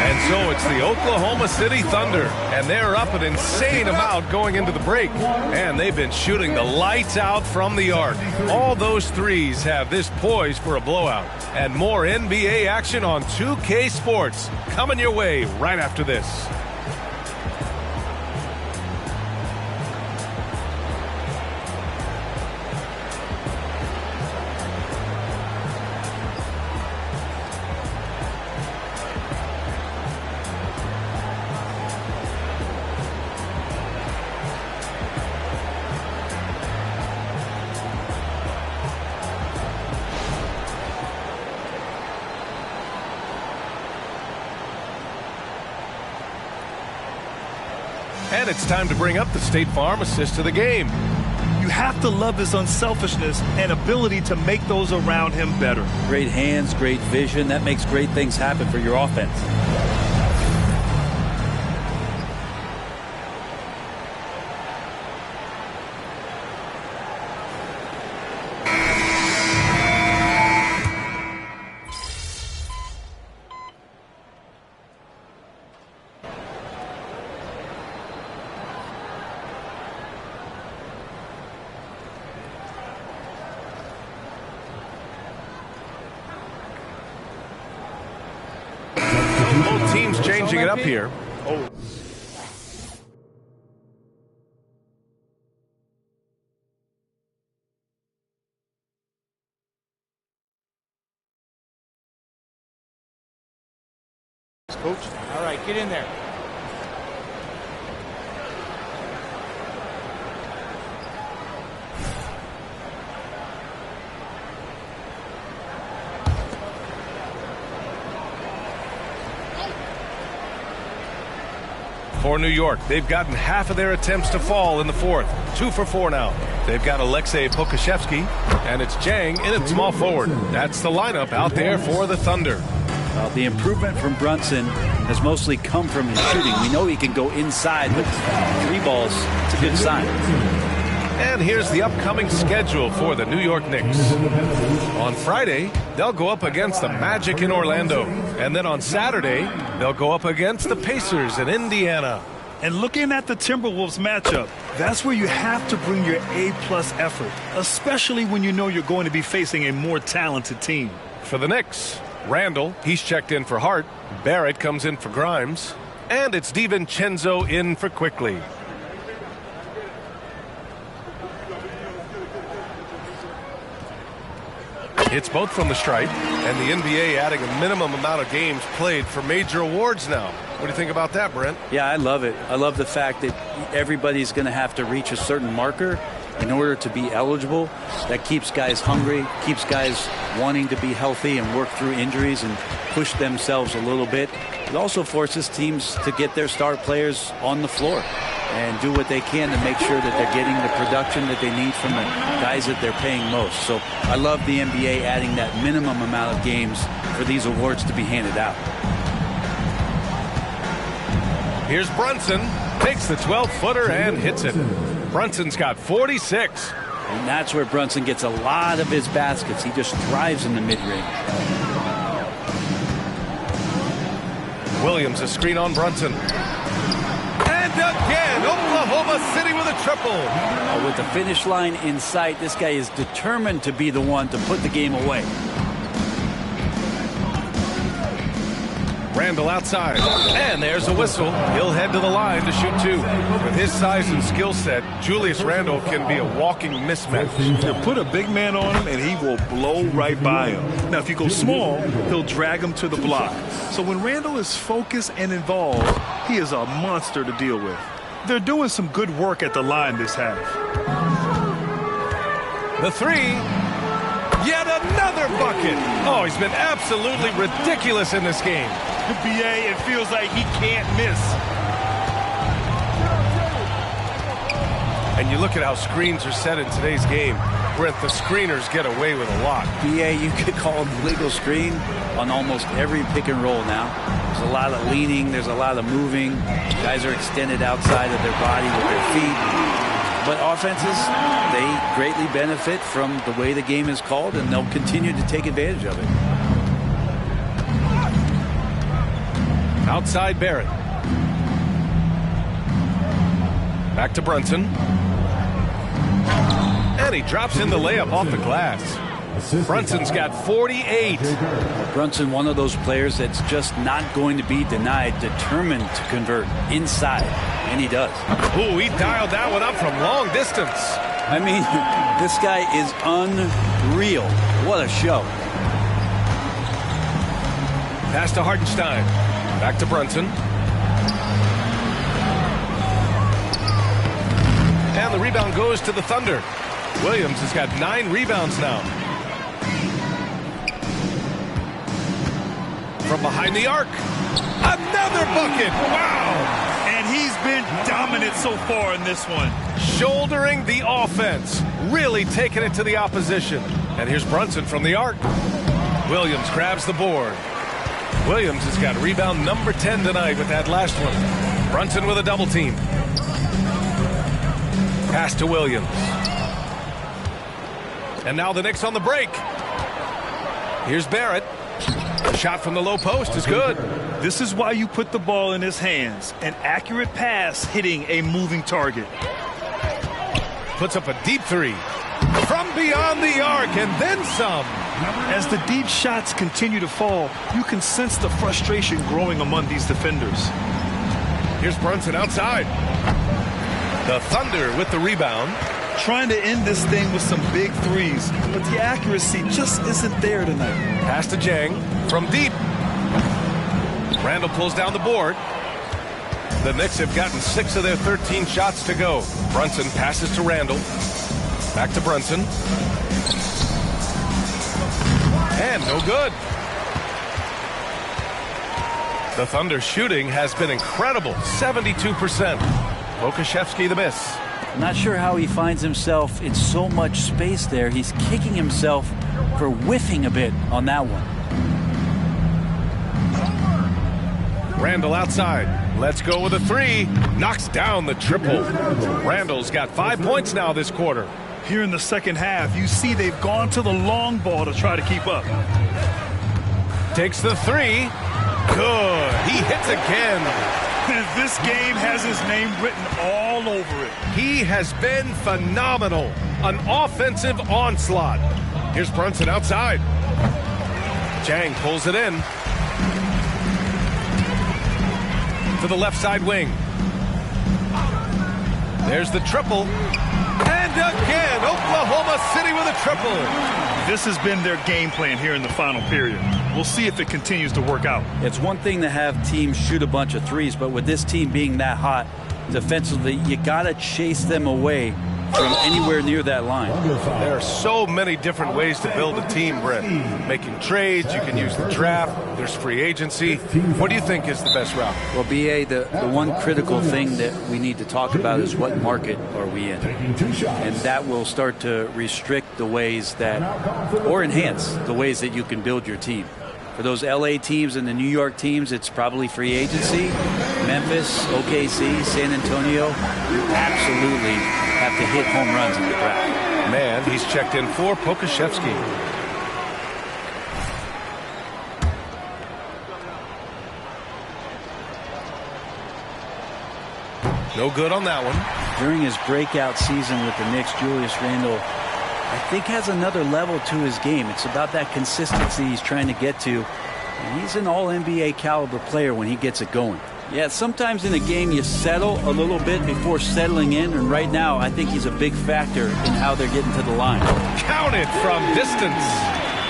And so it's the Oklahoma City Thunder, and they're up an insane amount going into the break. And they've been shooting the lights out from the arc. All those threes have this poised for a blowout. And more NBA action on 2K Sports coming your way right after this. And it's time to bring up the State Farm assist to the game. You have to love his unselfishness and ability to make those around him better. Great hands, great vision. That makes great things happen for your offense. Both teams changing it up here. Oh. Coach. All right, get in there. For New York, they've gotten half of their attempts to fall in the fourth. 2 for 4 now. They've got Alexei Pokashevsky, and it's Jang in at small forward. That's the lineup out there for the Thunder. The improvement from Brunson has mostly come from his shooting. We know he can go inside, but 3 balls, it's a good sign. And here's the upcoming schedule for the New York Knicks. On Friday, they'll go up against the Magic in Orlando. And then on Saturday, they'll go up against the Pacers in Indiana. And looking at the Timberwolves matchup, that's where you have to bring your A-plus effort, especially when you know you're going to be facing a more talented team. For the Knicks, Randall, he's checked in for Hart. Barrett comes in for Grimes. And it's DiVincenzo in for Quickly. It's both from the stripe, and the NBA adding a minimum amount of games played for major awards now. What do you think about that, Brent? Yeah, I love it. I love the fact that everybody's going to have to reach a certain marker in order to be eligible. That keeps guys hungry, keeps guys wanting to be healthy and work through injuries and push themselves a little bit. It also forces teams to get their star players on the floor. and do what they can to make sure that they're getting the production that they need from the guys that they're paying most. So I love the NBA adding that minimum amount of games for these awards to be handed out. Here's Brunson, takes the 12-footer and hits it. Brunson's got 46. And that's where Brunson gets a lot of his baskets. He just thrives in the mid-range. Williams, a screen on Brunson. And again, Oklahoma City with a triple. With the finish line in sight, this guy is determined to be the one to put the game away. Randall outside, and there's a whistle. He'll head to the line to shoot 2. With his size and skill set, Julius Randle can be a walking mismatch. You put a big man on him, and he will blow right by him. Now, if you go small, he'll drag him to the block. So when Randle is focused and involved, he is a monster to deal with. They're doing some good work at the line this half. The 3. Yet another bucket. Oh, he's been absolutely ridiculous in this game. BA, it feels like he can't miss. And you look at how screens are set in today's game. Brent, the screeners get away with a lot. BA, you could call him legal screen on almost every pick and roll now. There's a lot of leaning. There's a lot of moving. Guys are extended outside of their body with their feet. But offenses, they greatly benefit from the way the game is called, and they'll continue to take advantage of it. Outside Barrett. Back to Brunson. And he drops in the layup off the glass. Brunson's got 48. Brunson, one of those players that's just not going to be denied, determined to convert inside, and he does. Ooh, he dialed that one up from long distance. I mean, this guy is unreal. What a show. Pass to Hartenstein. Back to Brunson. And the rebound goes to the Thunder. Williams has got 9 rebounds now. From behind the arc. Another bucket. Wow. And he's been dominant so far in this one. Shouldering the offense. Really taking it to the opposition. And here's Brunson from the arc. Williams grabs the board. Williams has got rebound number 10 tonight with that last one. Brunson with a double team. Pass to Williams. And now the Knicks on the break. Here's Barrett. The shot from the low post is good. This is why you put the ball in his hands. An accurate pass hitting a moving target. Puts up a deep 3. From beyond the arc and then some. As the deep shots continue to fall, you can sense the frustration growing among these defenders. Here's Brunson outside. The Thunder with the rebound. Trying to end this thing with some big threes, but the accuracy just isn't there tonight. Pass to Jang from deep. Randall pulls down the board. The Knicks have gotten 6 of their 13 shots to go. Brunson passes to Randall. Back to Brunson. And no good. The Thunder shooting has been incredible. 72%. Okc the miss. I'm not sure how he finds himself in so much space there. He's kicking himself for whiffing a bit on that one. Randall outside. Let's go with a 3. Knocks down the triple. Randall's got 5 points now this quarter. Here in the second half, you see they've gone to the long ball to try to keep up. Takes the 3. Good. He hits again. This game has his name written all over it. He has been phenomenal. An offensive onslaught. Here's Brunson outside. Jang pulls it in. To the left side wing. There's the triple. And again, Oklahoma City with a triple. This has been their game plan here in the final period. We'll see if it continues to work out. It's one thing to have teams shoot a bunch of threes, but with this team being that hot defensively, you got to chase them away from anywhere near that line. There are so many different ways to build a team, Brett. Making trades, you can use the draft, there's free agency. What do you think is the best route? Well, BA, the one critical thing that we need to talk about is what market are we in? And that will start to restrict the ways that, or enhance the ways that you can build your team. For those LA teams and the New York teams, it's probably free agency. Memphis, OKC, San Antonio, you absolutely have to hit home runs in the draft. Man, he's checked in for Pokashevsky. No good on that one. During his breakout season with the Knicks, Julius Randle, I think, has another level to his game. It's about that consistency he's trying to get to. And he's an all-NBA caliber player when he gets it going. Yeah, sometimes in a game you settle a little bit before settling in, and right now I think he's a big factor in how they're getting to the line. Counted from distance.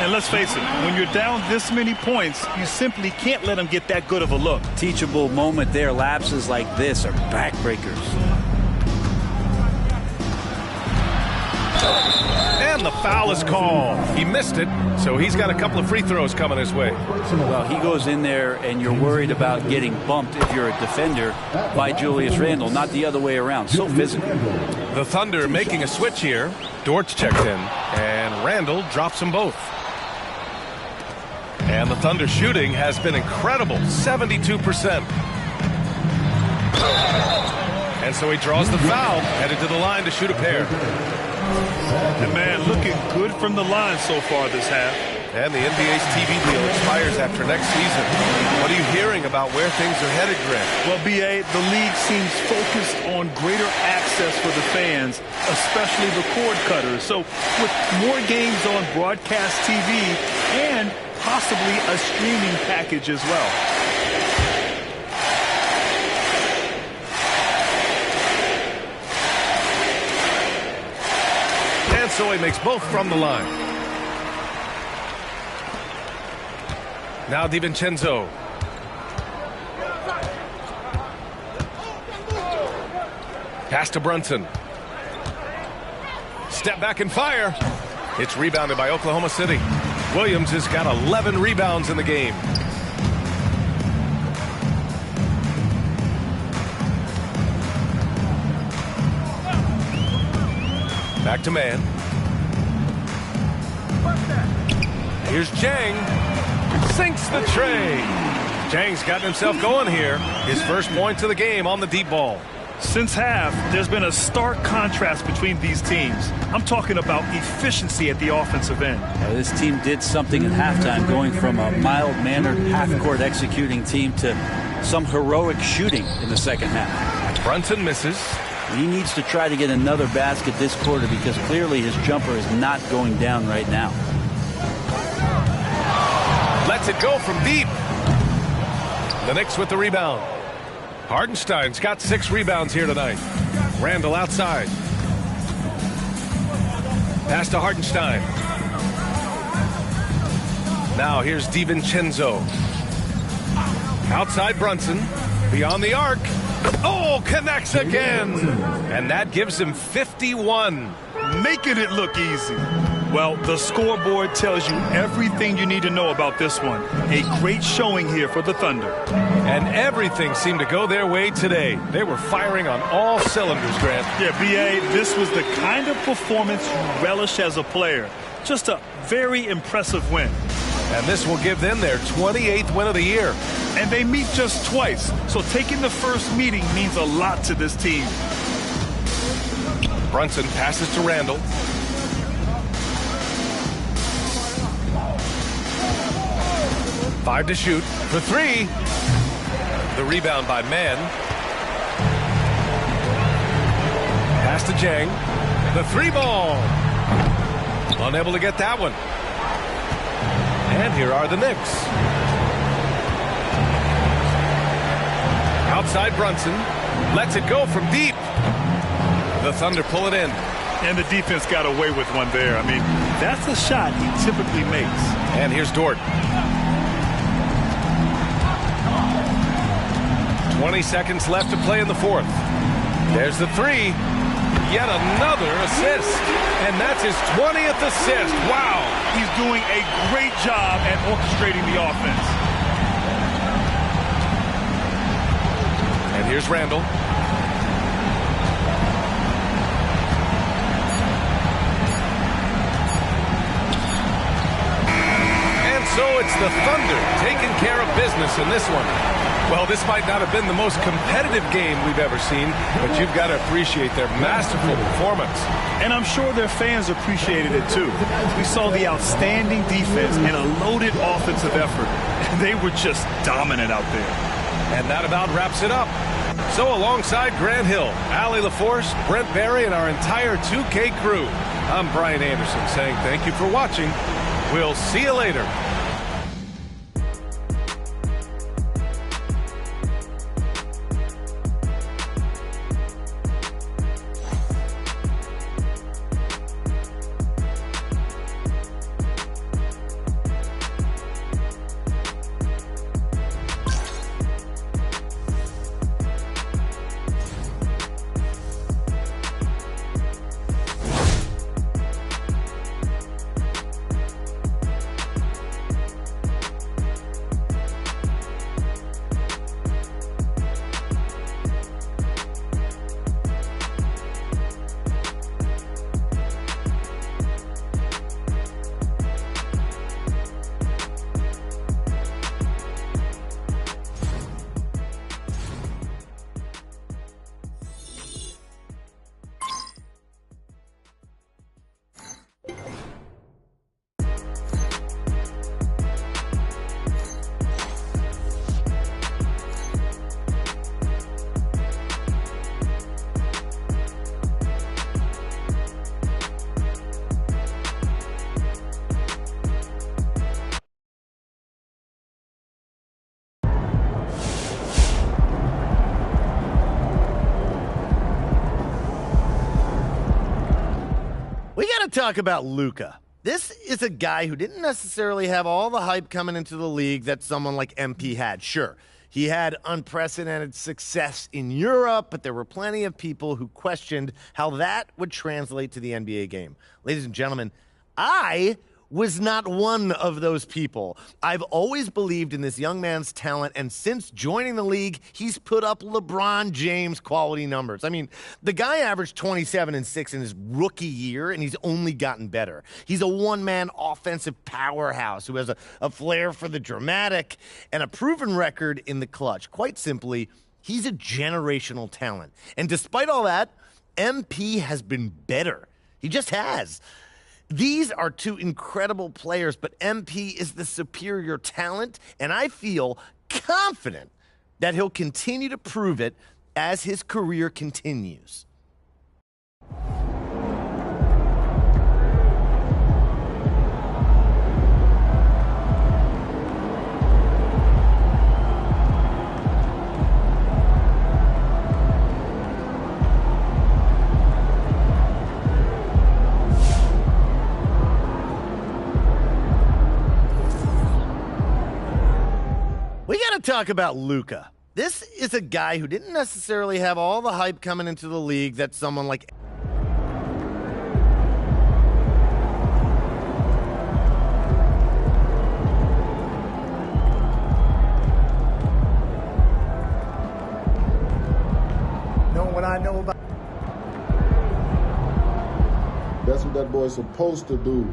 And let's face it, when you're down this many points, you simply can't let him get that good of a look. Teachable moment there. Lapses like this are backbreakers. And the foul is called. He missed it, so he's got a couple of free throws coming his way. Well, he goes in there, and you're worried about getting bumped if you're a defender by Julius Randle, not the other way around. So physical. The Thunder making a switch here. Dort's checked in, and Randle drops them both. And the Thunder shooting has been incredible, 72%. And so he draws the foul, headed to the line to shoot a pair. And man, looking good from the line so far this half. And the NBA's TV deal expires after next season. What are you hearing about where things are headed, Grant? Well, BA, the league seems focused on greater access for the fans, especially the cord cutters. So with more games on broadcast TV and possibly a streaming package as well. And so he makes both from the line. Now DiVincenzo. Pass to Brunson. Step back and fire. It's rebounded by Oklahoma City. Williams has got 11 rebounds in the game. Back to man. Here's Jang. Sinks the tray. Jang's gotten himself going here. His first points of the game on the deep ball. Since half, there's been a stark contrast between these teams. I'm talking about efficiency at the offensive end. This team did something at halftime, going from a mild-mannered half-court executing team to some heroic shooting in the second half. Brunson misses. He needs to try to get another basket this quarter because clearly his jumper is not going down right now. Lets it go from deep. The Knicks with the rebound. Hardenstein's got 6 rebounds here tonight. Randle outside. Pass to Hardenstein. Now here's DiVincenzo. Outside Brunson. Beyond the arc. Oh, connects again. And that gives him 51. Making it look easy. Well, the scoreboard tells you everything you need to know about this one. A great showing here for the Thunder. And everything seemed to go their way today. They were firing on all cylinders, Grant. Yeah, B.A., this was the kind of performance you relish as a player. Just a very impressive win. And this will give them their 28th win of the year. And they meet just twice, so taking the first meeting means a lot to this team. Brunson passes to Randle. Five to shoot for 3. The rebound by Mann. Pass to Jang. The 3 ball. Unable to get that one. And here are the Knicks. Outside Brunson. Lets it go from deep. The Thunder pull it in. And the defense got away with one there. I mean, that's a shot he typically makes. And here's Dort. 20 seconds left to play in the fourth. There's the 3. yet another assist. And that's his 20th assist. Wow. He's doing a great job at orchestrating the offense. And here's Randall. And so it's the Thunder taking care of business in this one. Well, this might not have been the most competitive game we've ever seen, but you've got to appreciate their masterful performance. And I'm sure their fans appreciated it too. We saw the outstanding defense and a loaded offensive effort. And they were just dominant out there. And that about wraps it up. So alongside Grant Hill, Allie LaForce, Brent Barry, and our entire 2K crew, I'm Brian Anderson saying thank you for watching. We'll see you later. Talk about Luka. This is a guy who didn't necessarily have all the hype coming into the league that someone like MP had. Sure, he had unprecedented success in Europe, but there were plenty of people who questioned how that would translate to the NBA game. Ladies and gentlemen, I was not one of those people. I've always believed in this young man's talent, and since joining the league, he's put up LeBron James quality numbers. I mean, the guy averaged 27 and 6 in his rookie year, and he's only gotten better. He's a one-man offensive powerhouse who has a flair for the dramatic and a proven record in the clutch. Quite simply, he's a generational talent. And despite all that, MP has been better. He just has. These are two incredible players, but MP is the superior talent, and I feel confident that he'll continue to prove it as his career continues. We got to talk about Luka. This is a guy who didn't necessarily have all the hype coming into the league that someone like... Knowing what I know about... That's what that boy's supposed to do.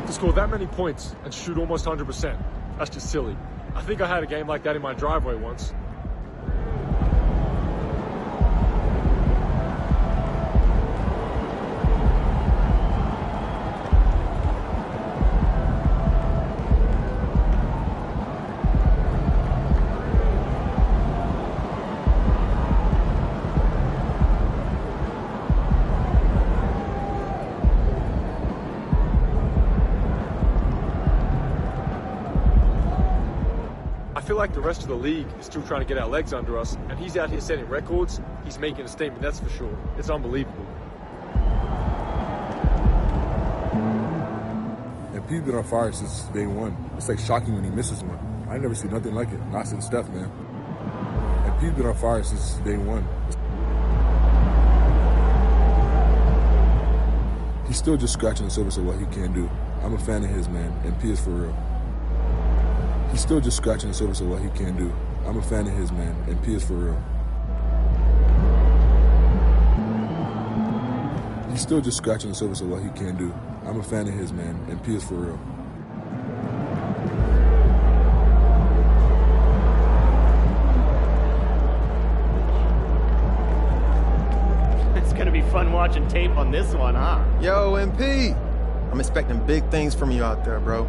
To score that many points and shoot almost 100%, that's just silly. I think I had a game like that in my driveway once. I feel like the rest of the league is still trying to get our legs under us, and he's out here setting records. He's making a statement, that's for sure. It's unbelievable. And P's been on fire since day one. It's like shocking when he misses one. I never see nothing like it. Not since Steph, man. And MP's been on fire since day one. He's still just scratching the surface of what he can do. I'm a fan of his, man. MP is for real. He's still just scratching the surface of what he can do. I'm a fan of his, man. MP is for real. He's still just scratching the surface of what he can do. I'm a fan of his, man. MP is for real. It's gonna be fun watching tape on this one, huh? Yo, MP! I'm expecting big things from you out there, bro.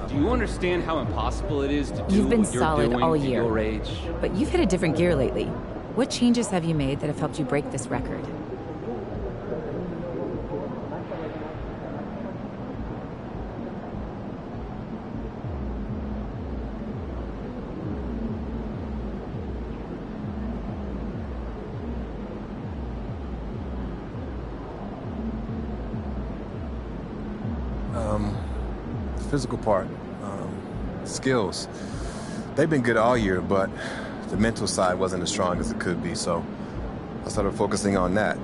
Do you understand how impossible it is to do You've been what you're solid doing all at year, your age? but you've hit a different gear lately. What changes have you made that have helped you break this record? The physical part, skills. They've been good all year, but the mental side wasn't as strong as it could be, so I started focusing on that.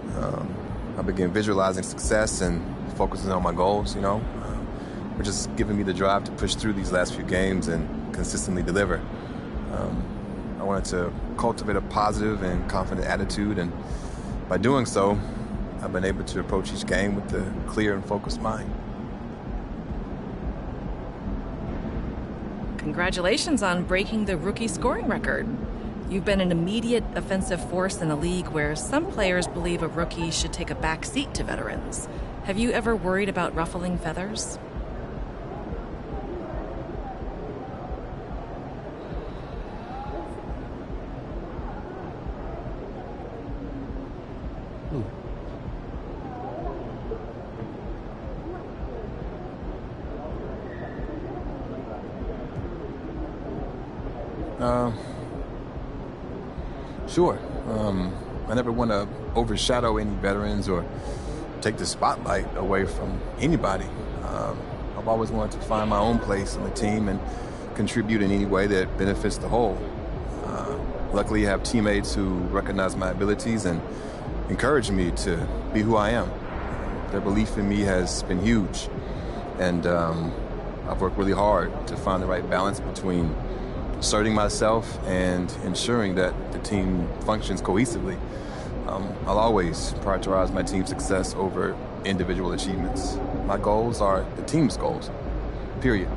I began visualizing success and focusing on my goals, you know, which is giving me the drive to push through these last few games and consistently deliver. I wanted to cultivate a positive and confident attitude, and by doing so, I've been able to approach each game with a clear and focused mind. Congratulations on breaking the rookie scoring record. You've been an immediate offensive force in a league where some players believe a rookie should take a back seat to veterans. Have you ever worried about ruffling feathers? Sure. I never want to overshadow any veterans or take the spotlight away from anybody. I've always wanted to find my own place on the team and contribute in any way that benefits the whole. Luckily, I have teammates who recognize my abilities and encourage me to be who I am. Their belief in me has been huge, and I've worked really hard to find the right balance between asserting myself and ensuring that the team functions cohesively. I'll always prioritize my team's success over individual achievements. My goals are the team's goals, period.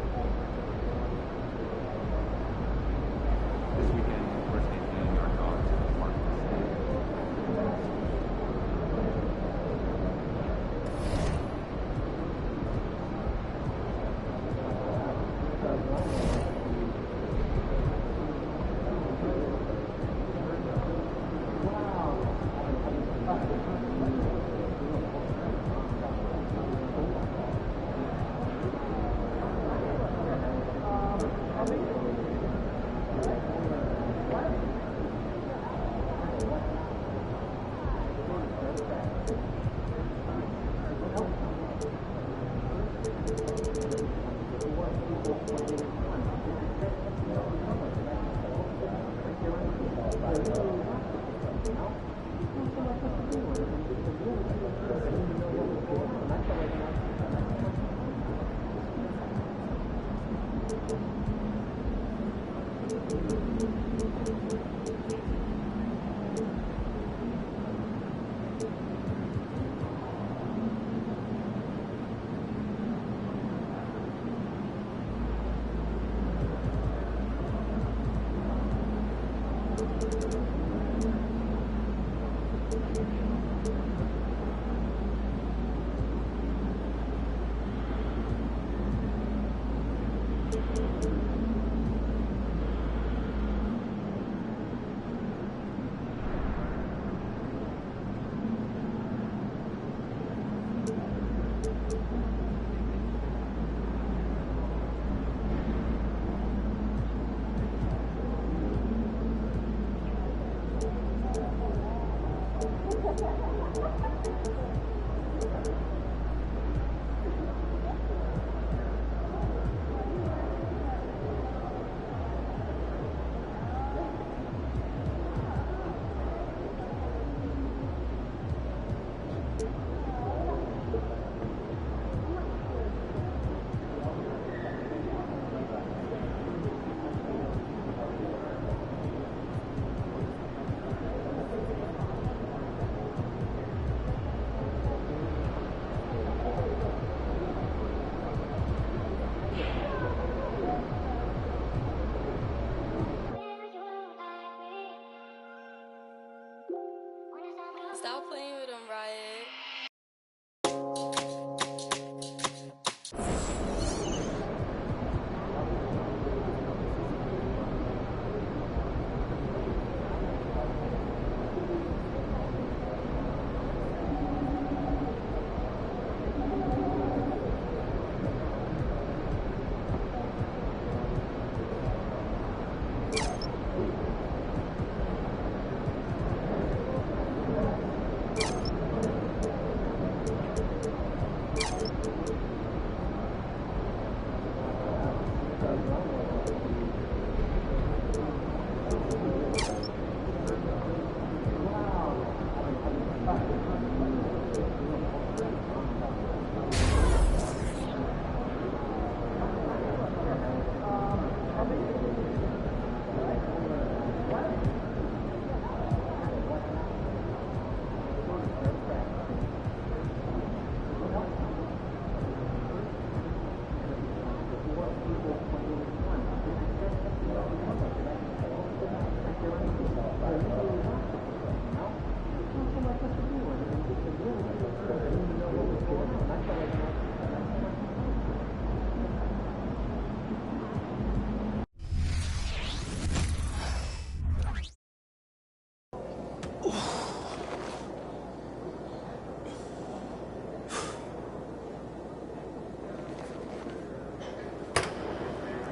Stop playing with him, Riot.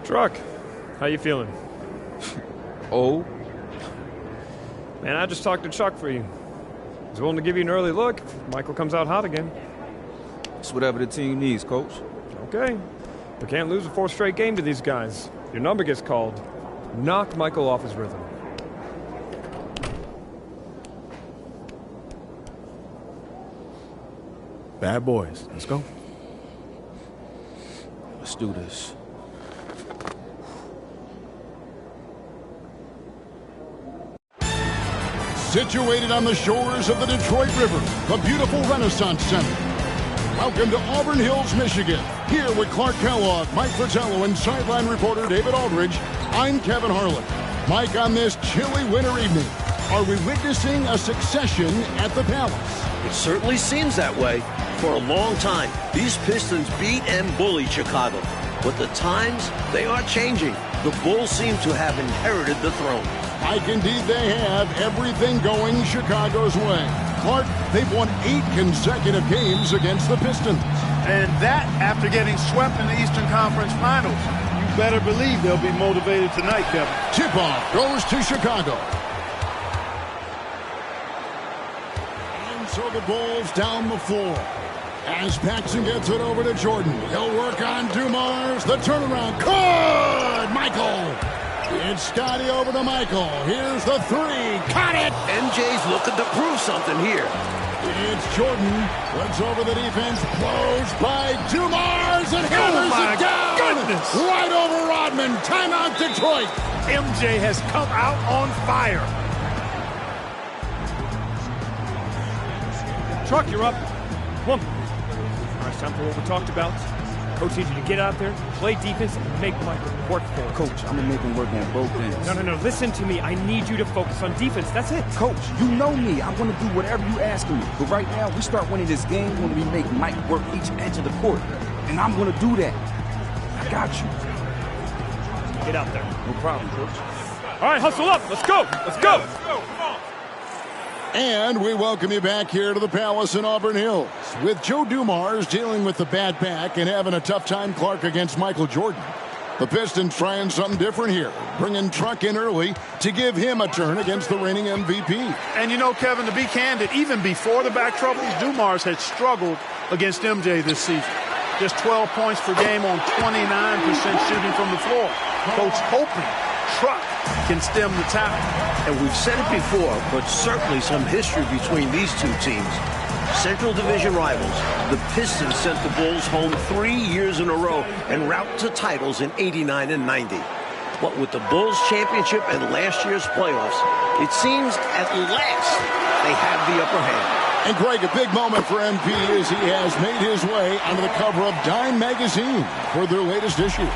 Truck, how you feeling? Oh? Man, I just talked to Chuck for you. He's willing to give you an early look if Michael comes out hot again. It's whatever the team needs, Coach. Okay. We can't lose a fourth straight game to these guys. Your number gets called. Knock Michael off his rhythm. Bad boys. Let's go. Let's do this. Situated on the shores of the Detroit River, the beautiful Renaissance Center. Welcome to Auburn Hills, Michigan. Here with Clark Kellogg, Mike Fratello, and sideline reporter David Aldridge, I'm Kevin Harlan. Mike, on this chilly winter evening, are we witnessing a succession at the Palace? It certainly seems that way. For a long time, these Pistons beat and bullied Chicago. But the times, they are changing. The Bulls seem to have inherited the throne. Mike, indeed they have. Everything going Chicago's way. Clark, they've won 8 consecutive games against the Pistons. And that after getting swept in the Eastern Conference Finals. You better believe they'll be motivated tonight, Kevin. Tip-off goes to Chicago. And so the Bulls down the floor. As Paxson gets it over to Jordan. He'll work on Dumars. The turnaround. Good! Michael! It's Scotty over to Michael. Here's the 3. Caught it! MJ's looking to prove something here. It's Jordan. Puts over the defense. Closed by Dumars and hammers it down. Goodness. Right over Rodman. Timeout Detroit. MJ has come out on fire. Truck, you're up. Come on. All right, it's time for what we talked about. Coach needs you to get out there, play defense, and make Michael work for it. Coach, I'm going to make him work on both ends. No. Listen to me. I need you to focus on defense. That's it. Coach, you know me. I'm going to do whatever you ask me. But right now, we start winning this game when we make Mike work each edge of the court. And I'm going to do that. I got you. Get out there. No problem, Coach. All right, hustle up. Let's go. Let's go. And we welcome you back here to the Palace in Auburn Hills. With Joe Dumars dealing with the bad back and having a tough time, Clark, against Michael Jordan. The Pistons trying something different here, bringing Truck in early to give him a turn against the reigning MVP. And you know, Kevin, to be candid, even before the back troubles, Dumars had struggled against MJ this season. Just 12 points per game on 29% shooting from the floor. Coach hoping Truck can stem the tide. And we've said it before, but certainly some history between these two teams. Central Division rivals, the Pistons sent the Bulls home 3 years in a row en route to titles in '89 and '90. But with the Bulls championship and last year's playoffs, it seems at last they have the upper hand. And Greg, a big moment for MP as he has made his way onto the cover of Dime magazine for their latest issue.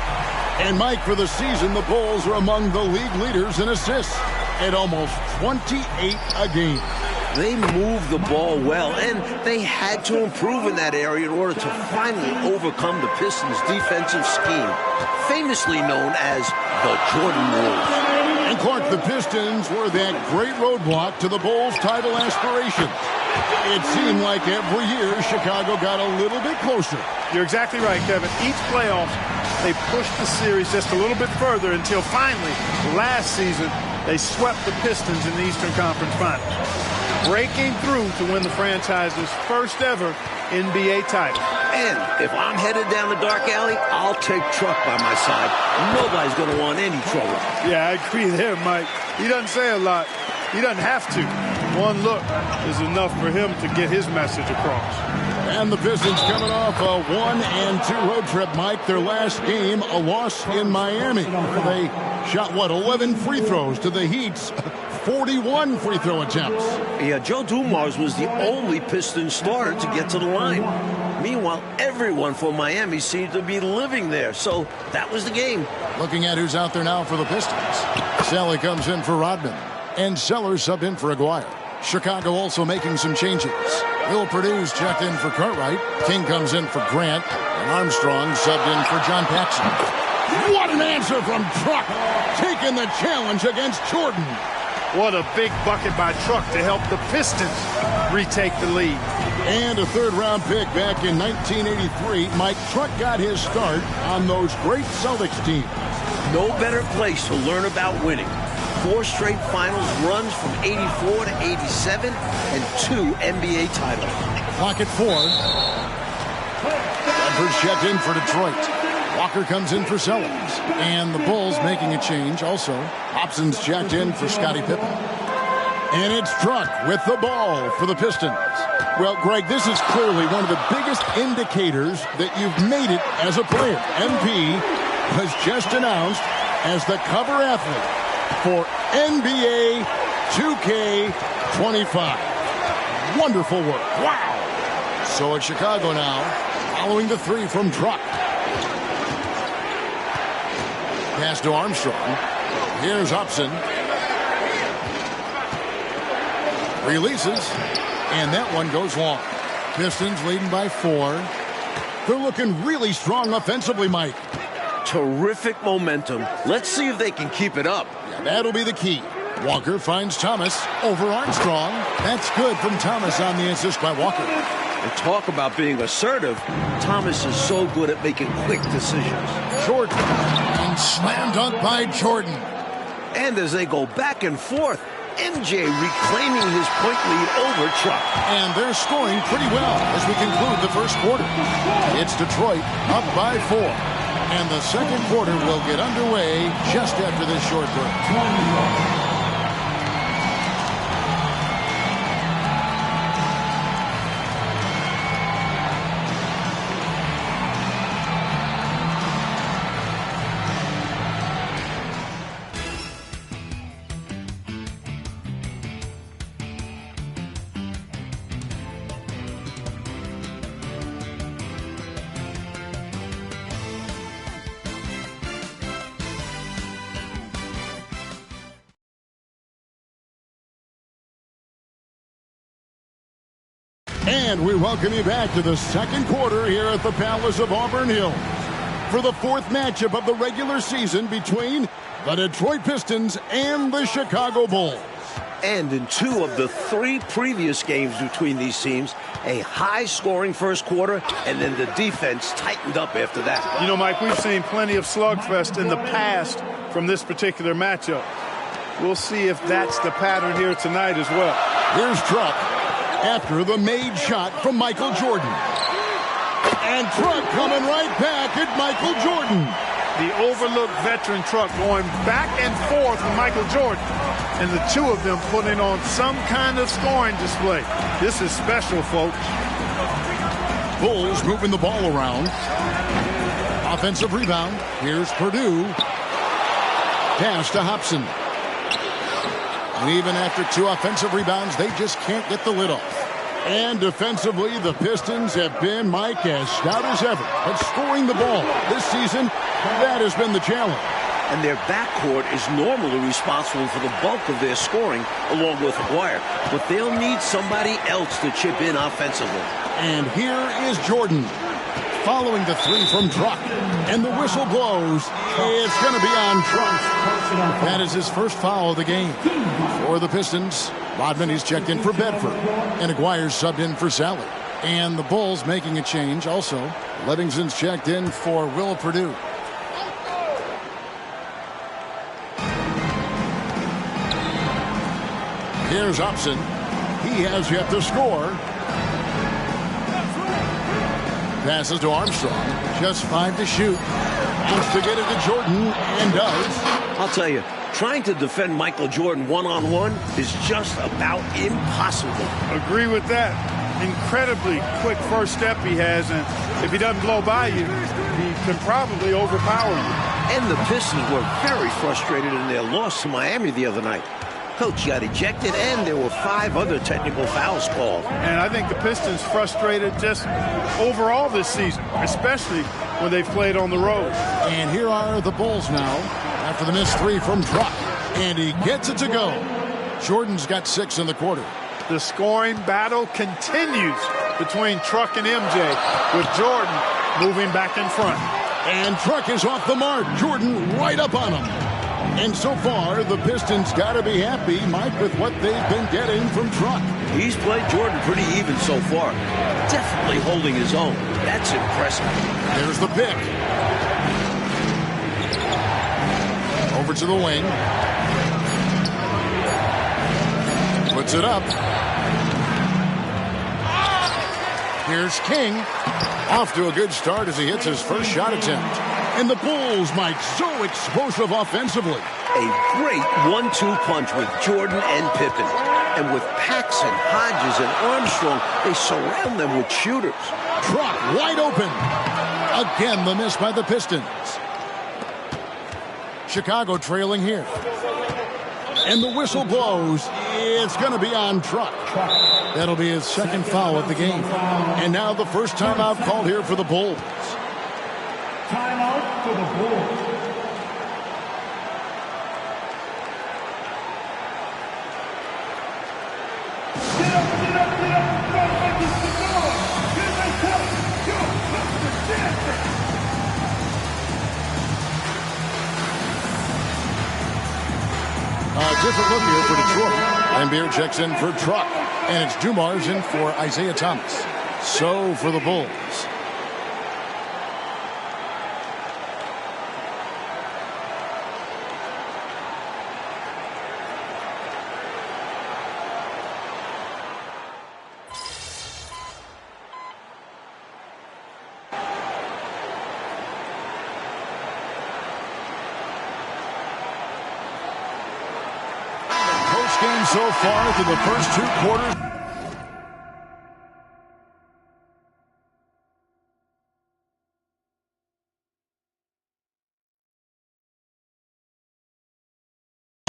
And Mike, for the season, the Bulls are among the league leaders in assists at almost 28 a game. They moved the ball well, and they had to improve in that area in order to finally overcome the Pistons' defensive scheme, famously known as the Jordan rules. And Clark, the Pistons were that great roadblock to the Bulls' title aspirations. It seemed like every year Chicago got a little bit closer. You're exactly right, Kevin. Each playoff, they pushed the series just a little bit further until finally, last season, they swept the Pistons in the Eastern Conference Finals, breaking through to win the franchise's first ever NBA title. And if I'm headed down the dark alley, I'll take Truck by my side. Nobody's going to want any trouble. Yeah, I agree there, Mike. He doesn't say a lot. He doesn't have to. One look is enough for him to get his message across. And the Pistons coming off a 1-2 road trip, Mike. Their last game, a loss in Miami. They shot, 11 free throws to the Heat's 41 free throw attempts. Yeah, Joe Dumars was the only Pistons starter to get to the line. Meanwhile, everyone from Miami seemed to be living there, so that was the game. Looking at who's out there now for the Pistons. Sally comes in for Rodman, and Sellers subbed in for Aguirre. Chicago also making some changes. Will Purdue's checked in for Cartwright. King comes in for Grant, and Armstrong subbed in for John Paxson. What an answer from Truck, taking the challenge against Jordan. What a big bucket by Truck to help the Pistons retake the lead. And a third-round pick back in 1983. Mike, Truck got his start on those great Celtics teams. No better place to learn about winning. 4 straight finals runs from '84 to '87 and 2 NBA titles. Clock at 4. Bradford's checked in for Detroit. Walker comes in for Sellers. And the Bulls making a change also. Hobson's checked in for Scottie Pippen. And it's Truck with the ball for the Pistons. Well, Greg, this is clearly one of the biggest indicators that you've made it as a player. MP was just announced as the cover athlete for NBA 2K25. Wonderful work. Wow. So it's Chicago now, following the 3 from Truck. Pass to Armstrong. Here's Upson. Releases. And that one goes long. Pistons leading by 4. They're looking really strong offensively, Mike. Terrific momentum. Let's see if they can keep it up. Yeah, that'll be the key. Walker finds Thomas over Armstrong. That's good from Thomas on the assist by Walker. And talk about being assertive. Thomas is so good at making quick decisions. Jordan. And slam dunk by Jordan. And as they go back and forth, MJ reclaiming his point lead over Truck. And they're scoring pretty well as we conclude the first quarter. It's Detroit up by 4. And the second quarter will get underway just after this short break. And we welcome you back to the second quarter here at the Palace of Auburn Hills for the 4th matchup of the regular season between the Detroit Pistons and the Chicago Bulls. And in 2 of the 3 previous games between these teams, a high-scoring first quarter, and then the defense tightened up after that. You know, Mike, we've seen plenty of slugfest in the past from this particular matchup. We'll see if that's the pattern here tonight as well. Here's Truck after the made shot from Michael Jordan. And Truck coming right back at Michael Jordan. The overlooked veteran Truck going back and forth with Michael Jordan. And the 2 of them putting on some kind of scoring display. This is special, folks. Bulls moving the ball around. Offensive rebound. Here's Purdue. Pass to Hobson. And even after 2 offensive rebounds, they just can't get the lid off. And defensively, the Pistons have been, Mike, as stout as ever. But scoring the ball this season, that has been the challenge. And their backcourt is normally responsible for the bulk of their scoring, along with Aguirre. But they'll need somebody else to chip in offensively. And here is Jordan, following the 3 from Truck. And the whistle blows. It's going to be on Truck. That is his first foul of the game. For the Pistons, Rodman is checked in for Bedford. And Aguirre's subbed in for Sally. And the Bulls making a change also. Livingston's checked in for Will Purdue. Here's Hobson. He has yet to score. Passes to Armstrong. Just 5 to shoot. Wants to get it to Jordan, and does. I'll tell you, trying to defend Michael Jordan one-on-one is just about impossible. Agree with that. Incredibly quick first step he has, and if he doesn't blow by you, he can probably overpower you. And the Pistons were very frustrated in their loss to Miami the other night. Coach got ejected, and there were 5 other technical fouls called. And I think the Pistons frustrated just overall this season, especially when they've played on the road. And here are the Bulls now after the missed 3 from Truck. And he gets it to go. Jordan's got 6 in the quarter. The scoring battle continues between Truck and MJ, with Jordan moving back in front. And Truck is off the mark. Jordan right up on him. And so far, the Pistons got to be happy, Mike, with what they've been getting from Truck. He's played Jordan pretty even so far. Definitely holding his own. That's impressive. There's the pick. Over to the wing. Puts it up. Here's King. Off to a good start as he hits his first shot attempt. And the Bulls, Mike, so explosive offensively. A great 1-2 punch with Jordan and Pippen. And with Paxson, Hodges, and Armstrong, they surround them with shooters. Truck wide open. Again, the miss by the Pistons. Chicago trailing here. And the whistle blows. It's going to be on Truck. That'll be his second foul of the game. And now the first timeout called here for the Bulls. Timeout for the Bulls. Get up, get up, get up. A different look here for Detroit. And Beer checks in for Truck. And it's Dumars in for Isaiah Thomas. So for the Bulls. Game so far through the first 2 quarters.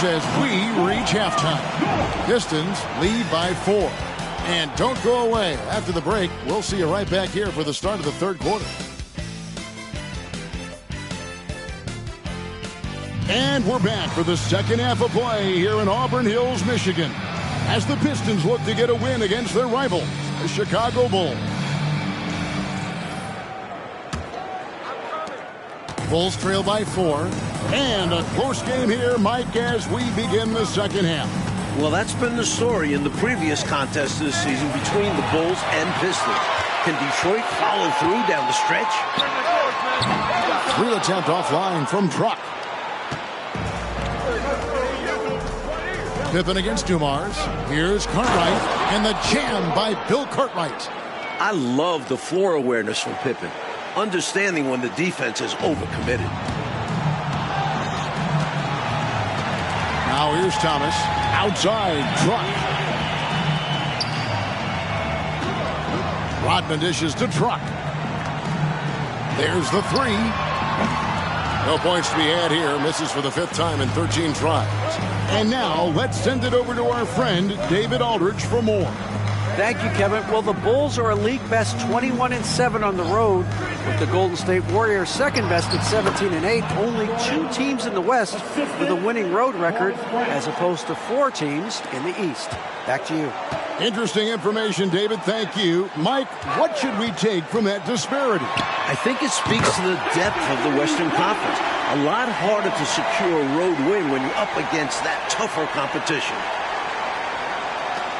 As we reach halftime, Pistons lead by 4. And don't go away. After the break, we'll see you right back here for the start of the 3rd quarter. And we're back for the second half of play here in Auburn Hills, Michigan, as the Pistons look to get a win against their rivals, the Chicago Bulls. Bulls trail by 4, and a close game here, Mike, as we begin the second half. Well, that's been the story in the previous contest this season between the Bulls and Pistons. Can Detroit follow through down the stretch? Real attempt offline from Truck. Pippen against Dumars. Here's Cartwright, and the jam by Bill Cartwright. I love the floor awareness from Pippen, understanding when the defense is overcommitted. Now here's Thomas. Outside, Truck. Rodman dishes to Truck. There's the three. No points to be had here. Misses for the 5th time in 13 tries. And now let's send it over to our friend David Aldridge for more. Thank you, Kevin. Well, the Bulls are a league best 21-7 on the road, with the Golden State Warriors second best at 17-8. Only 2 teams in the West with a winning road record, as opposed to 4 teams in the East. Back to you. Interesting information, David. Thank you. Mike, what should we take from that disparity? I think it speaks to the depth of the Western Conference. A lot harder to secure a road win when you're up against that tougher competition.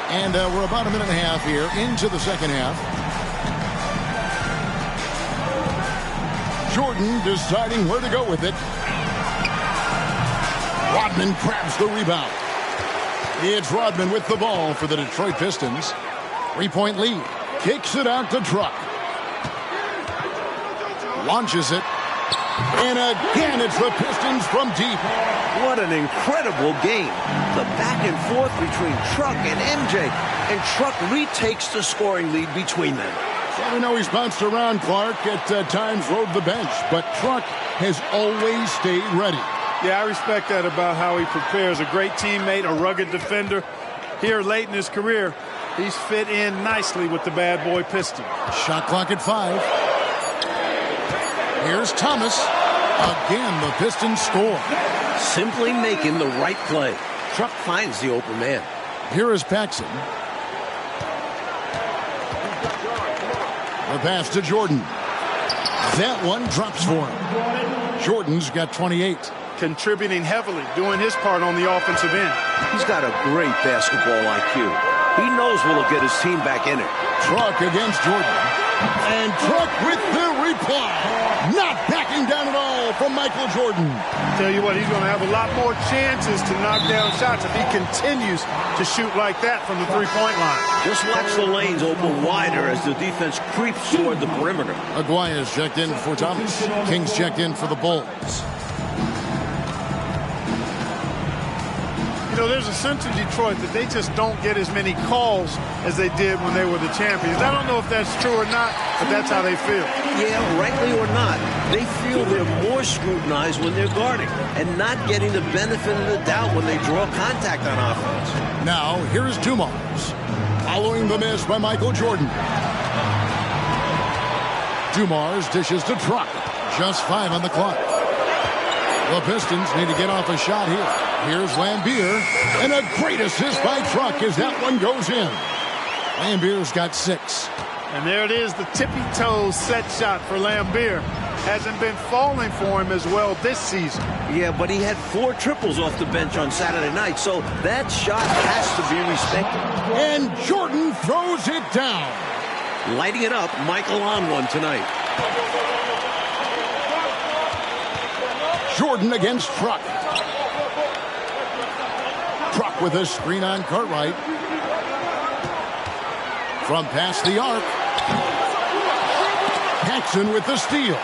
And we're about a minute and a half here into the second half. Jordan deciding where to go with it. Rodman grabs the rebound. It's Rodman with the ball for the Detroit Pistons. 3-point lead. Kicks it out to Truck. Launches it. And again, it's the Pistons from deep. What an incredible game. The back and forth between Truck and MJ. And Truck retakes the scoring lead between them. So we know he's bounced around, Clark. At times rode the bench. But Truck has always stayed ready. Yeah, I respect that about how he prepares. A great teammate, a rugged defender. Here late in his career, he's fit in nicely with the bad boy Piston. Shot clock at 5. Here's Thomas. Again, the Pistons score. Simply making the right play. Truck finds the open man. Here is Paxson. The pass to Jordan. That one drops for him. Jordan's got 28. Contributing heavily, doing his part on the offensive end. He's got a great basketball IQ. He knows what'll get his team back in it. Truck against Jordan. And Truck with the reply. Not backing down at all from Michael Jordan. Tell you what, he's going to have a lot more chances to knock down shots if he continues to shoot like that from the three-point line. Just watch the lanes open wider as the defense creeps toward the perimeter. Aguaya's checked in for Thomas. Kings checked in for the Bulls. You know, there's a sense in Detroit that they just don't get as many calls as they did when they were the champions. I don't know if that's true or not, but that's how they feel. Yeah, rightly or not, they feel they're more scrutinized when they're guarding and not getting the benefit of the doubt when they draw contact on offense. Now, here's Dumars. Following the miss by Michael Jordan. Dumars dishes to Truck. Just 5 on the clock. The Pistons need to get off a shot here. Here's Lambier, and a great assist by Truck as that one goes in. Lambier's got 6. And there it is, the tippy-toe set shot for Lambier. Hasn't been falling for him as well this season. Yeah, but he had 4 triples off the bench on Saturday night, so that shot has to be respected. And Jordan throws it down. Lighting it up, Michael on one tonight. Jordan against Truck. Truck with a screen on Cartwright. From past the arc. Paxson with the steal.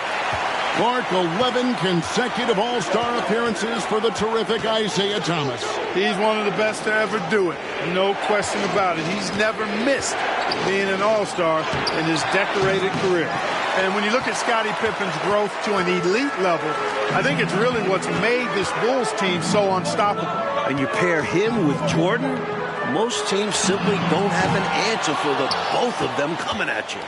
Clark, 11 consecutive All-Star appearances for the terrific Isaiah Thomas. He's one of the best to ever do it. No question about it. He's never missed being an All-Star in his decorated career. And when you look at Scottie Pippen's growth to an elite level, I think it's really what's made this Bulls team so unstoppable. And you pair him with Jordan, most teams simply don't have an answer for the both of them coming at you.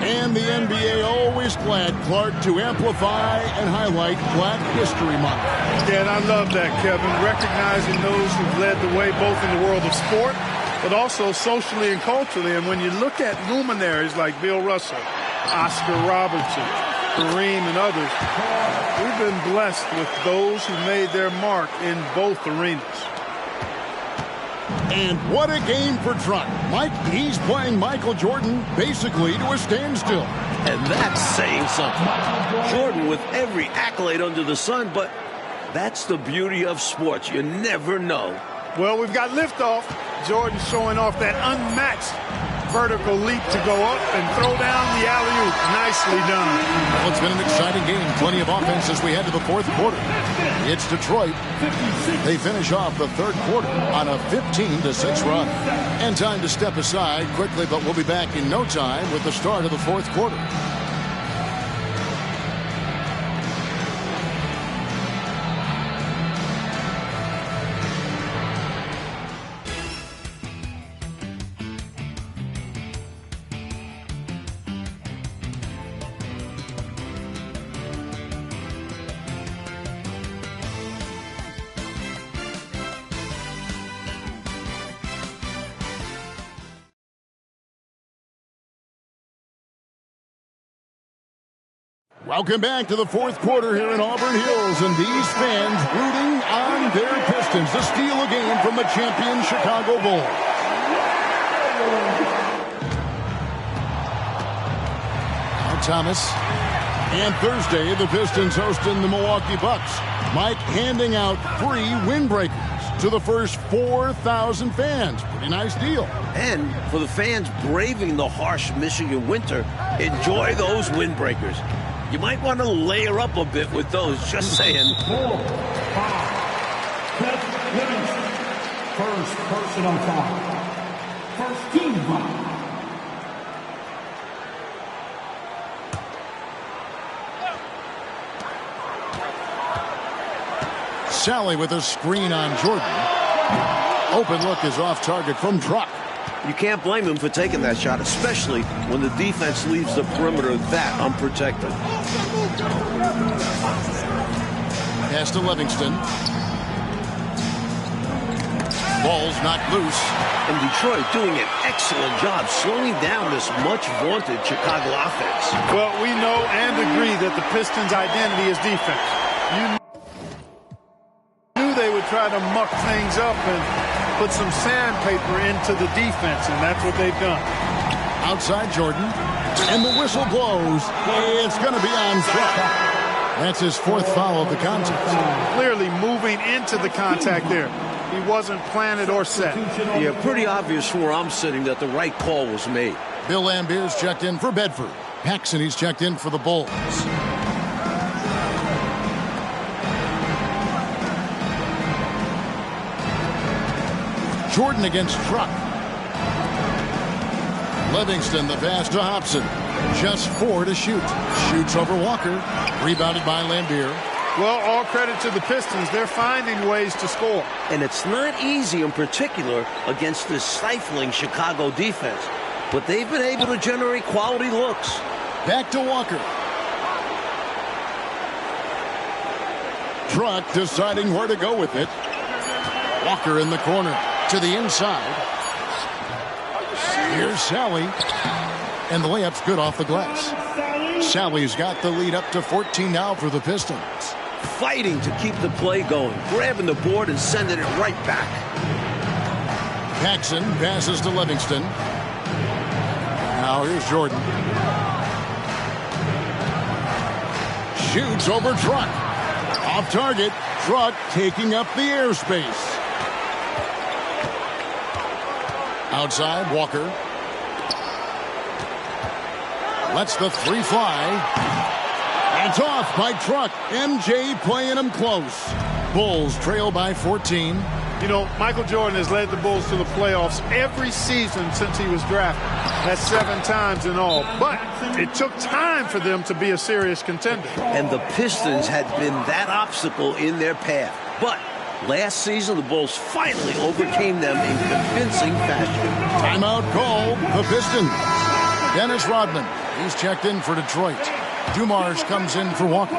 And the NBA always glad, Clark, to amplify and highlight Black History Month. Yeah, and I love that, Kevin. Recognizing those who've led the way both in the world of sport, but also socially and culturally. And when you look at luminaries like Bill Russell, Oscar Robertson, Kareem, and others, we've been blessed with those who made their mark in both arenas. And what a game for Truck. Mike, he's playing Michael Jordan basically to a standstill. And that's saying something. Jordan with every accolade under the sun, but that's the beauty of sports. You never know. Well, we've got liftoff. Jordan showing off that unmatched vertical leap to go up and throw down the alley-oop. Nicely done. Well, it's been an exciting game. Plenty of offense as we head to the fourth quarter. It's Detroit. They finish off the third quarter on a 15-6 run. And time to step aside quickly, but we'll be back in no time with the start of the fourth quarter. Welcome back to the fourth quarter here in Auburn Hills, and these fans rooting on their Pistons to steal a game from the champion Chicago Bulls. Now Thomas. And Thursday, the Pistons hosting the Milwaukee Bucks. Mike handing out free windbreakers to the first 4,000 fans. Pretty nice deal. And for the fans braving the harsh Michigan winter, enjoy those windbreakers. You might want to layer up a bit with those, just saying. 4, 5, first personal foul. First team foul. Sally with a screen on Jordan. Open look is off target from Truck. You can't blame him for taking that shot, especially when the defense leaves the perimeter that unprotected. Pass to Livingston. Ball's not loose. And Detroit doing an excellent job slowing down this much vaunted Chicago offense. Well, we know and agree that the Pistons' identity is defense. You knew they would try to muck things up and put some sandpaper into the defense, and that's what they've done. Outside Jordan, and the whistle blows. It's going to be on Truck. That's his fourth foul of the contest. Clearly moving into the contact there. He wasn't planted or set. Yeah, pretty obvious from where I'm sitting that the right call was made. Bill Lambier's checked in for Bedford. Paxson, he's checked in for the Bulls. Jordan against Truck. Livingston, the pass to Hobson. Just 4 to shoot. Shoots over Walker. Rebounded by Lambier. Well, all credit to the Pistons. They're finding ways to score. And it's not easy in particular against this stifling Chicago defense. But they've been able to generate quality looks. Back to Walker. Truck deciding where to go with it. Walker in the corner. To the inside. Here's Sally. And the layup's good off the glass. Sally's got the lead up to 14 now for the Pistons. Fighting to keep the play going. Grabbing the board and sending it right back. Paxson passes to Livingston. Now here's Jordan. Shoots over Truck. Off target. Truck taking up the airspace. Outside, Walker. Lets the three fly. It's off by Truck. MJ playing him close. Bulls trail by 14. You know, Michael Jordan has led the Bulls to the playoffs every season since he was drafted. That's 7 times in all. But it took time for them to be a serious contender. And the Pistons had been that obstacle in their path. But last season, the Bulls finally overcame them in convincing fashion. Timeout call, the Pistons. Dennis Rodman, he's checked in for Detroit. Dumars comes in for Walker.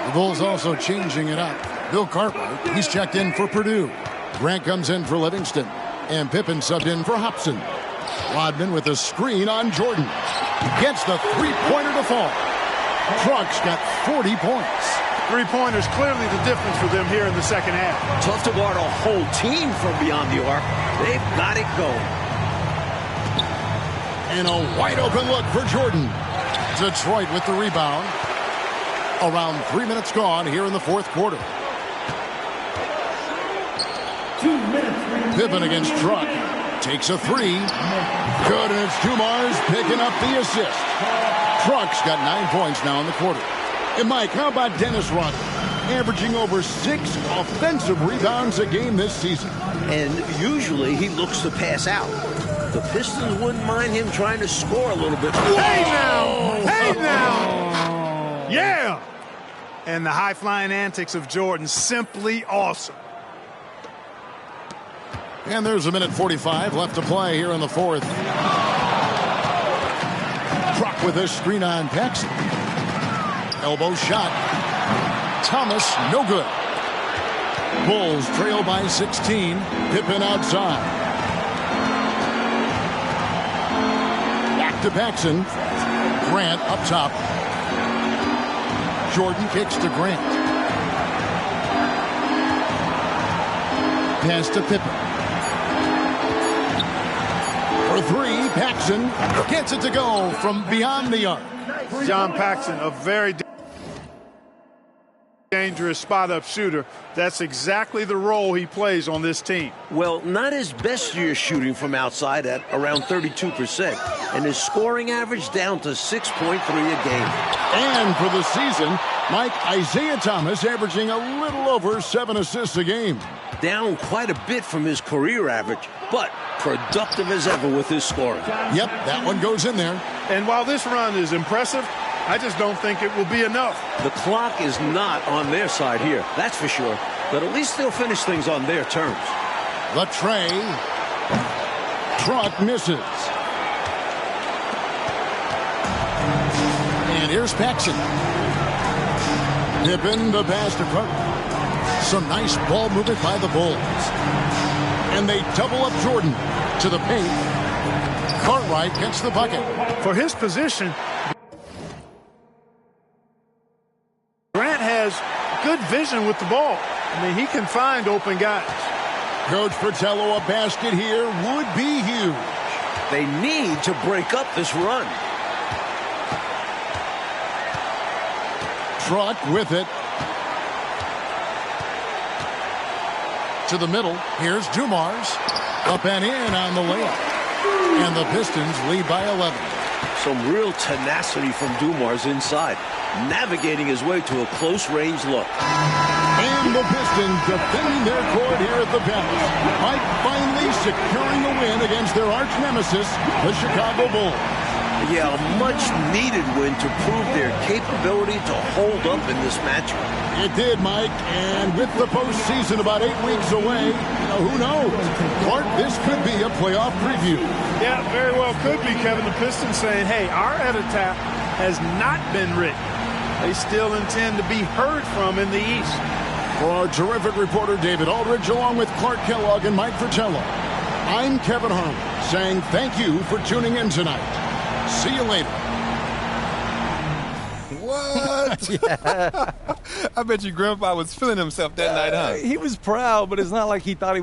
The Bulls also changing it up. Bill Cartwright, he's checked in for Purdue. Grant comes in for Livingston. And Pippen subbed in for Hobson. Rodman with a screen on Jordan. Gets the three-pointer to fall. Truck's got 40 points. Three-pointers clearly the difference for them here in the second half. Tough to guard a whole team from beyond the arc. They've got it going. And a wide open look for Jordan. Detroit with the rebound. Around 3 minutes gone here in the fourth quarter. 2 minutes. Pippen against Truck. Takes a three. Good, and it's Dumars picking up the assist. Truck's got 9 points now in the quarter. And Mike, how about Dennis Rodman? Averaging over 6 offensive rebounds a game this season. And usually he looks to pass out. The Pistons wouldn't mind him trying to score a little bit. Hey now! Hey now! Yeah! And the high-flying antics of Jordan, simply awesome. And there's a minute 45 left to play here in the fourth. Truck with a screen on Paxson. Elbow shot. Thomas, no good. Bulls trail by 16. Pippen outside. Back to Paxson. Grant up top. Jordan kicks to Grant. Pass to Pippen. For three, Paxson gets it to go from beyond the arc. John Paxson, a very dangerous spot-up shooter. That's exactly the role he plays on this team. Well, not his best year shooting from outside at around 32%, and his scoring average down to 6.3 a game. And for the season, Mike, Isaiah Thomas averaging a little over 7 assists a game. Down quite a bit from his career average, but productive as ever with his scoring. Yep, that one goes in there. And while this run is impressive, I just don't think it will be enough. The clock is not on their side here, that's for sure. But at least they'll finish things on their terms. The tray. Truck misses. And here's Paxson. Pippen the pass to Cartwright. Some nice ball movement by the Bulls. And they double up Jordan to the paint. Cartwright gets the bucket. For his position, Grant has good vision with the ball. I mean, he can find open guys. Coach Fratello, a basket here would be huge. They need to break up this run. Truck with it. To the middle. Here's Dumars. Up and in on the layup. And the Pistons lead by 11. Some real tenacity from Dumars inside, navigating his way to a close-range look. And the Pistons defending their court here at the Palace. Mike finally securing the win against their arch nemesis, the Chicago Bulls. Yeah, a much-needed win to prove their capability to hold up in this matchup. It did, Mike, and with the postseason about 8 weeks away, who knows? Clark, this could be a playoff preview. Yeah, very well could be, Kevin. The Pistons saying, hey, our epitaph has not been written. They still intend to be heard from in the East. For our terrific reporter, David Aldridge, along with Clark Kellogg and Mike Fratello, I'm Kevin Harlan, saying thank you for tuning in tonight. See you later. What? I bet you Grandpa was feeling himself that night, huh? He was proud, but it's not like he thought he